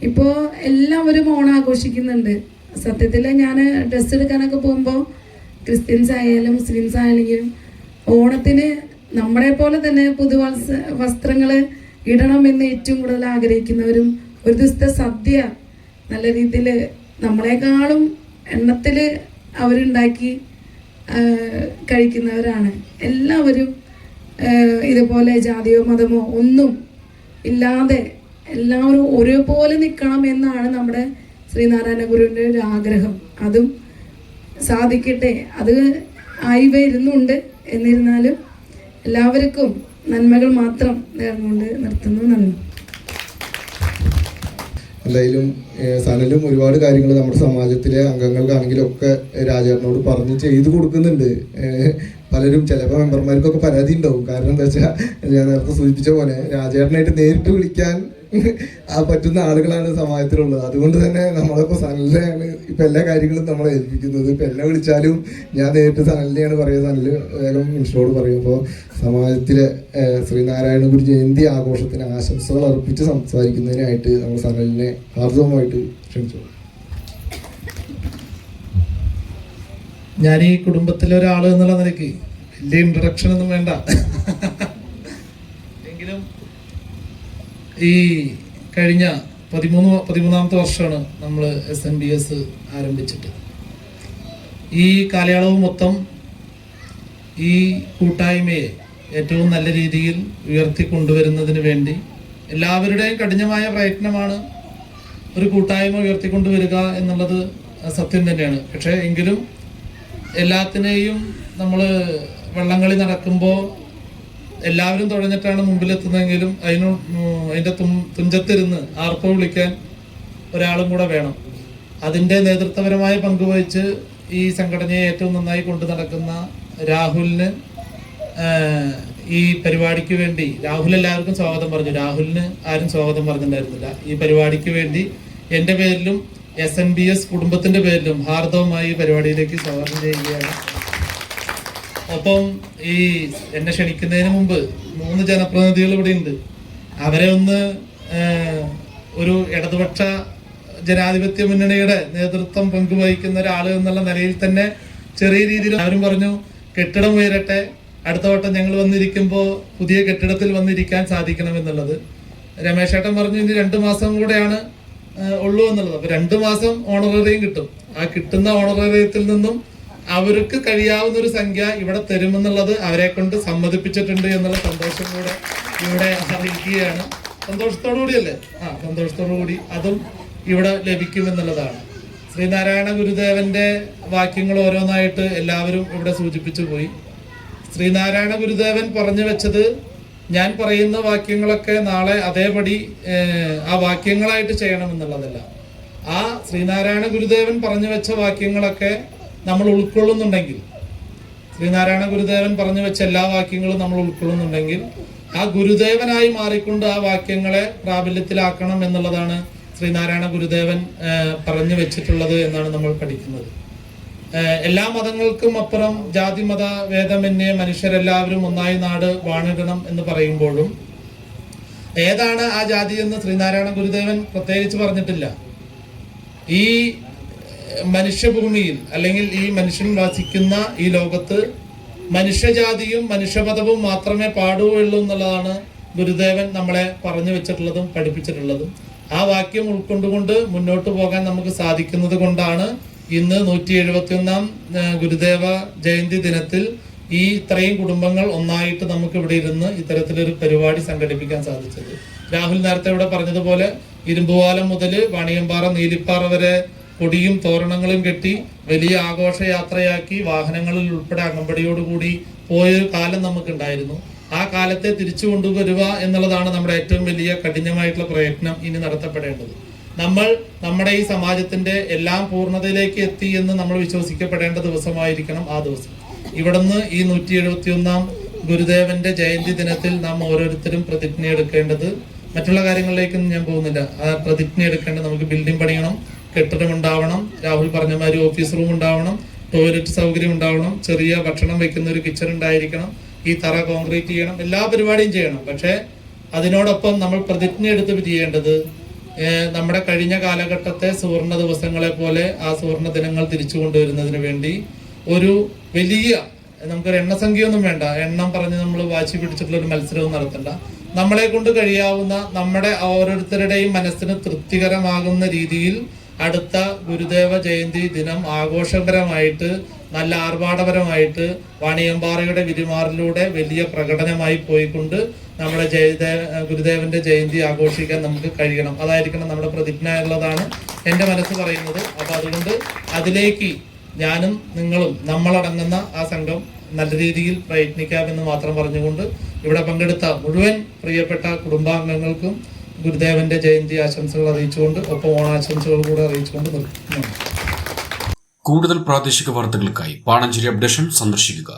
ഇപ്പോൾ എല്ലാവരും ഓണം ആഘോഷിക്കുന്നുണ്ട്. സത്യത്തിൽ ഞാൻ ഡ്രസ്സ് എടുക്കാനൊക്കെ പോകുമ്പോൾ ക്രിസ്ത്യൻസ് ആയാലും മുസ്ലിംസ് ആയാലും ഓണത്തിന് നമ്മളെ പോലെ തന്നെ വസ്ത്രങ്ങൾ ഇടണമെന്ന് ഏറ്റവും കൂടുതൽ ആഗ്രഹിക്കുന്നവരും ഒരു ദിവസത്തെ സദ്യ നല്ല രീതിയിൽ നമ്മളെക്കാളും എണ്ണത്തിൽ അവരുണ്ടാക്കി കഴിക്കുന്നവരാണ്. എല്ലാവരും ഇതുപോലെ ജാതിയോ മതമോ ഒന്നും ഇല്ലാതെ എല്ലാവരും ഒരേപോലെ നിൽക്കണം എന്നാണ് നമ്മുടെ ശ്രീനാരായണ ഗുരുവിൻ്റെ ഒരു ആഗ്രഹം. അതും സാധിക്കട്ടെ. അത് ആയി വരുന്നുണ്ട്. എന്നിരുന്നാലും എല്ലാവർക്കും നന്മകൾ മാത്രം നേർന്നുകൊണ്ട് നിർത്തുന്നു. നന്ദി. എന്തായാലും സനലും ഒരുപാട് കാര്യങ്ങൾ നമ്മുടെ സമാജത്തിലെ അംഗങ്ങൾക്കാണെങ്കിലും ഒക്കെ രാജേട്ടനോട് പറഞ്ഞ് ചെയ്തു കൊടുക്കുന്നുണ്ട്. പലരും ചിലപ്പോൾ മെമ്പർമാർക്കൊക്കെ പരാതി ഉണ്ടാവും. കാരണം എന്താ വെച്ചാൽ ഞാൻ നേരത്തെ സൂചിപ്പിച്ച പോലെ രാജേട്ടനായിട്ട് നേരിട്ട് വിളിക്കാൻ പറ്റുന്ന ആളുകളാണ് സമാജത്തിലുള്ളത്. അതുകൊണ്ട് തന്നെ നമ്മളിപ്പോൾ സനലിനെയാണ് ഇപ്പം എല്ലാ കാര്യങ്ങളും നമ്മളെ ഏൽപ്പിക്കുന്നത്. ഇപ്പം എന്നെ വിളിച്ചാലും ഞാൻ നേരിട്ട് സനലിനെയാണ് പറയുക, സനല് വേഗം മിനിസ്റ്ററോട് പറയും. അപ്പോൾ സമാജത്തിലെ ശ്രീനാരായണ ഗുരു ജയന്തി ആഘോഷത്തിന് ആശംസകൾ അർപ്പിച്ച് സംസാരിക്കുന്നതിനായിട്ട് നമ്മൾ സനലിനെ ഹാർദവമായിട്ട് ക്ഷണിച്ചു. ഞാൻ ഈ കുടുംബത്തിലെ ഒരാൾ എന്നുള്ള നിലയ്ക്ക് വലിയ ഇൻട്രഡക്ഷൻ ഒന്നും വേണ്ട. എങ്കിലും ഈ കഴിഞ്ഞ 13ാമത്തെ വർഷമാണ് നമ്മൾ SNBS ആരംഭിച്ചിട്ട്. ഈ കാലയളവ് മൊത്തം ഈ കൂട്ടായ്മയെ ഏറ്റവും നല്ല രീതിയിൽ ഉയർത്തിക്കൊണ്ടുവരുന്നതിന് വേണ്ടി എല്ലാവരുടെയും കഠിനമായ പ്രയത്നമാണ് ഒരു കൂട്ടായ്മ ഉയർത്തിക്കൊണ്ടുവരിക എന്നുള്ളത് സത്യം തന്നെയാണ്. പക്ഷേ എങ്കിലും എല്ലാത്തിനെയും നമ്മൾ വള്ളംകളി നടക്കുമ്പോൾ എല്ലാവരും തുഴഞ്ഞിട്ടാണ് മുമ്പിലെത്തുന്നതെങ്കിലും അതിൻ്റെ തുഞ്ചത്തിരുന്ന് ആർപ്പോ വിളിക്കാൻ ഒരാളും കൂടെ വേണം. അതിൻ്റെ നേതൃത്വപരമായ പങ്കുവഹിച്ച് ഈ സംഘടനയെ ഏറ്റവും നന്നായി കൊണ്ടു നടക്കുന്ന രാഹുലിന് ഈ പരിപാടിക്ക് വേണ്ടി, രാഹുൽ എല്ലാവർക്കും സ്വാഗതം പറഞ്ഞു, രാഹുലിന് ആരും സ്വാഗതം പറഞ്ഞിട്ടുണ്ടായിരുന്നില്ല. ഈ പരിപാടിക്ക് വേണ്ടി എൻ്റെ പേരിലും SNBS കുടുംബത്തിൻ്റെ പേരിലും ഹാർദവമായി പരിപാടിയിലേക്ക് സ്വാഗതം ചെയ്യുകയാണ്. ഒപ്പം ഈ എന്നെ ക്ഷണിക്കുന്നതിന് മുമ്പ് 3 ജനപ്രതിനിധികൾ ഇവിടെ ഉണ്ട്. അവരെ ഒന്ന് ഒരു ഇടതുപക്ഷ ജനാധിപത്യ മുന്നണിയുടെ നേതൃത്വം പങ്കുവഹിക്കുന്ന ഒരാൾ എന്നുള്ള നിലയിൽ തന്നെ ചെറിയ രീതിയിൽ അവരും പറഞ്ഞു കെട്ടിടം ഉയരട്ടെ, അടുത്ത വട്ടം ഞങ്ങൾ വന്നിരിക്കുമ്പോൾ പുതിയ കെട്ടിടത്തിൽ വന്നിരിക്കാൻ സാധിക്കണമെന്നുള്ളത്. രമേശേട്ടൻ പറഞ്ഞു ഇനി 2 മാസം കൂടെയാണ് ഉള്ളൂ എന്നുള്ളത്. അപ്പൊ 2 മാസം ഓണറേറിയം കിട്ടും. ആ കിട്ടുന്ന ഓണറേറിയത്തിൽ നിന്നും അവർക്ക് കഴിയാവുന്ന ഒരു സംഖ്യ ഇവിടെ തരുമെന്നുള്ളത് അവരെ കൊണ്ട് സമ്മതിപ്പിച്ചിട്ടുണ്ട് എന്നുള്ള സന്തോഷം കൂടെ ഇവിടെ അറിയിക്കുകയാണ്. സന്തോഷത്തോടു കൂടിയല്ലേ? സന്തോഷത്തോടു കൂടി അതും ഇവിടെ ലഭിക്കുമെന്നുള്ളതാണ്. ശ്രീനാരായണ ഗുരുദേവന്റെ വാക്യങ്ങൾ ഓരോന്നായിട്ട് എല്ലാവരും ഇവിടെ സൂചിപ്പിച്ചു പോയി. ശ്രീനാരായണ ഗുരുദേവൻ പറഞ്ഞു വെച്ചത് ഞാൻ പറയുന്ന വാക്യങ്ങളൊക്കെ നാളെ അതേപടി ആ വാക്യങ്ങളായിട്ട് ചെയ്യണമെന്നുള്ളതല്ല. ആ ശ്രീനാരായണ ഗുരുദേവൻ പറഞ്ഞു വെച്ച വാക്യങ്ങളൊക്കെ നമ്മൾ ഉൾക്കൊള്ളുന്നുണ്ടെങ്കിൽ, ശ്രീനാരായണ ഗുരുദേവൻ പറഞ്ഞു വെച്ച എല്ലാ വാക്യങ്ങളും നമ്മൾ ഉൾക്കൊള്ളുന്നുണ്ടെങ്കിൽ ആ ഗുരുദേവനായി മാറിക്കൊണ്ട് ആ വാക്യങ്ങളെ പ്രാബല്യത്തിലാക്കണം എന്നുള്ളതാണ് ശ്രീനാരായണ ഗുരുദേവൻ പറഞ്ഞു വെച്ചിട്ടുള്ളത് എന്നാണ് നമ്മൾ പഠിക്കുന്നത്. എല്ലാ മതങ്ങൾക്കും അപ്പുറം ജാതി മത ഭേദമന്യേ മനുഷ്യരെല്ലാവരും ഒന്നായി നാട് വാണിടണം എന്ന് പറയുമ്പോഴും ഏതാണ് ആ ജാതി എന്ന് ശ്രീനാരായണ ഗുരുദേവൻ പ്രത്യേകിച്ച് പറഞ്ഞിട്ടില്ല. ഈ മനുഷ്യഭൂമിയിൽ അല്ലെങ്കിൽ ഈ മനുഷ്യൻ വസിക്കുന്ന ഈ ലോകത്ത് മനുഷ്യജാതിയും മനുഷ്യമതവും മാത്രമേ പാടുകയുള്ളൂ എന്നുള്ളതാണ് ഗുരുദേവൻ നമ്മളെ പറഞ്ഞു വെച്ചിട്ടുള്ളതും പഠിപ്പിച്ചിട്ടുള്ളതും. ആ വാക്യം ഉൾക്കൊണ്ടുകൊണ്ട് മുന്നോട്ട് പോകാൻ നമുക്ക് സാധിക്കുന്നത് കൊണ്ടാണ് ഇന്ന് 171-ാം ഗുരുദേവ ജയന്തി ദിനത്തിൽ ഈ ഇത്രയും കുടുംബങ്ങൾ ഒന്നായിട്ട് നമുക്ക് ഇവിടെ ഇരുന്ന് ഇത്തരത്തിലൊരു പരിപാടി സംഘടിപ്പിക്കാൻ സാധിച്ചത്. രാഹുൽ നേരത്തെ ഇവിടെ പറഞ്ഞതുപോലെ ഇരുമ്പുപാലം മുതൽ വാണിയമ്പാറ നീലിപ്പാറ വരെ കൊടിയും തോരണങ്ങളും കെട്ടി വലിയ ആഘോഷയാത്രയാക്കി വാഹനങ്ങളിൽ ഉൾപ്പെടെ അകമ്പടിയോടുകൂടി പോയൊരു കാലം നമുക്കുണ്ടായിരുന്നു. ആ കാലത്തെ തിരിച്ചു കൊണ്ടുവരിക എന്നുള്ളതാണ് നമ്മുടെ ഏറ്റവും വലിയ കഠിനമായിട്ടുള്ള പ്രയത്നം ഇനി നടത്തപ്പെടേണ്ടത്. നമ്മൾ നമ്മുടെ ഈ സമാജത്തിന്റെ എല്ലാം പൂർണ്ണതയിലേക്ക് എത്തി എന്ന് നമ്മൾ വിശ്വസിക്കപ്പെടേണ്ട ദിവസമായിരിക്കണം ആ ദിവസം. ഇവിടുന്ന് ഈ 171-ാം ഗുരുദേവന്റെ ജയന്തി ദിനത്തിൽ നാം ഓരോരുത്തരും പ്രതിജ്ഞ എടുക്കേണ്ടത്, മറ്റുള്ള കാര്യങ്ങളിലേക്കൊന്നും ഞാൻ പോകുന്നില്ല, ആ പ്രതിജ്ഞ എടുക്കേണ്ടത് നമുക്ക് ബിൽഡിംഗ് പണിയണം, കെട്ടിടം ഉണ്ടാവണം, രാഹുൽ പറഞ്ഞ മാതിരി ഓഫീസ് റൂം ഉണ്ടാവണം, ടോയ്ലറ്റ് സൗകര്യം ഉണ്ടാവണം, ചെറിയ ഭക്ഷണം വെക്കുന്ന ഒരു കിച്ചൺ ഉണ്ടായിരിക്കണം, ഈ തറ കോൺക്രീറ്റ് ചെയ്യണം, എല്ലാ പരിപാടിയും ചെയ്യണം. പക്ഷേ അതിനോടൊപ്പം നമ്മൾ പ്രതിജ്ഞ എടുത്ത് ചെയ്യേണ്ടത് നമ്മുടെ കഴിഞ്ഞ കാലഘട്ടത്തെ സുവർണ ദിവസങ്ങളെ പോലെ ആ സുവർണ ദിനങ്ങൾ തിരിച്ചു കൊണ്ടുവരുന്നതിന് വേണ്ടി ഒരു വലിയ, നമുക്കൊരു എണ്ണസംഖ്യയൊന്നും വേണ്ട, എണ്ണം പറഞ്ഞ് നമ്മൾ വാശി പിടിച്ചിട്ടുള്ള ഒരു മത്സരവും നടത്തണ്ട. നമ്മളെ കൊണ്ട് കഴിയാവുന്ന, നമ്മുടെ ഓരോരുത്തരുടെയും മനസ്സിന് തൃപ്തികരമാകുന്ന രീതിയിൽ അടുത്ത ഗുരുദേവ ജയന്തി ദിനം ആഘോഷപരമായിട്ട്, നല്ല ആർഭാടപരമായിട്ട് വാണിയമ്പാറയുടെ വിരിമാറിലൂടെ വലിയ പ്രകടനമായി പോയിക്കൊണ്ട് നമ്മുടെ ഗുരുദേവന്റെ ജയന്തി ആഘോഷിക്കാൻ നമുക്ക് കഴിയണം. അതായിരിക്കണം നമ്മുടെ പ്രതിജ്ഞ എന്നുള്ളതാണ് എൻ്റെ മനസ്സ് പറയുന്നത്. അപ്പൊ അതുകൊണ്ട് അതിലേക്ക് ഞാനും നിങ്ങളും നമ്മളടങ്ങുന്ന ആ സംഘം നല്ല രീതിയിൽ പ്രയത്നിക്കാമെന്ന് മാത്രം പറഞ്ഞുകൊണ്ട് ഇവിടെ പങ്കെടുത്ത മുഴുവൻ പ്രിയപ്പെട്ട കുടുംബാംഗങ്ങൾക്കും ഗുരുദേവന്റെ ജയന്തി ആശംസകൾ അറിയിച്ചുകൊണ്ട്, ഒപ്പം ഓണാശംസകൾ കൂടെ അറിയിച്ചുകൊണ്ട് നിർത്തുന്നു. കൂടുതൽ പ്രാദേശിക വാർത്തകൾക്കായി പാണഞ്ചേരി അപ്ഡേഷൻ സന്ദർശിക്കുക.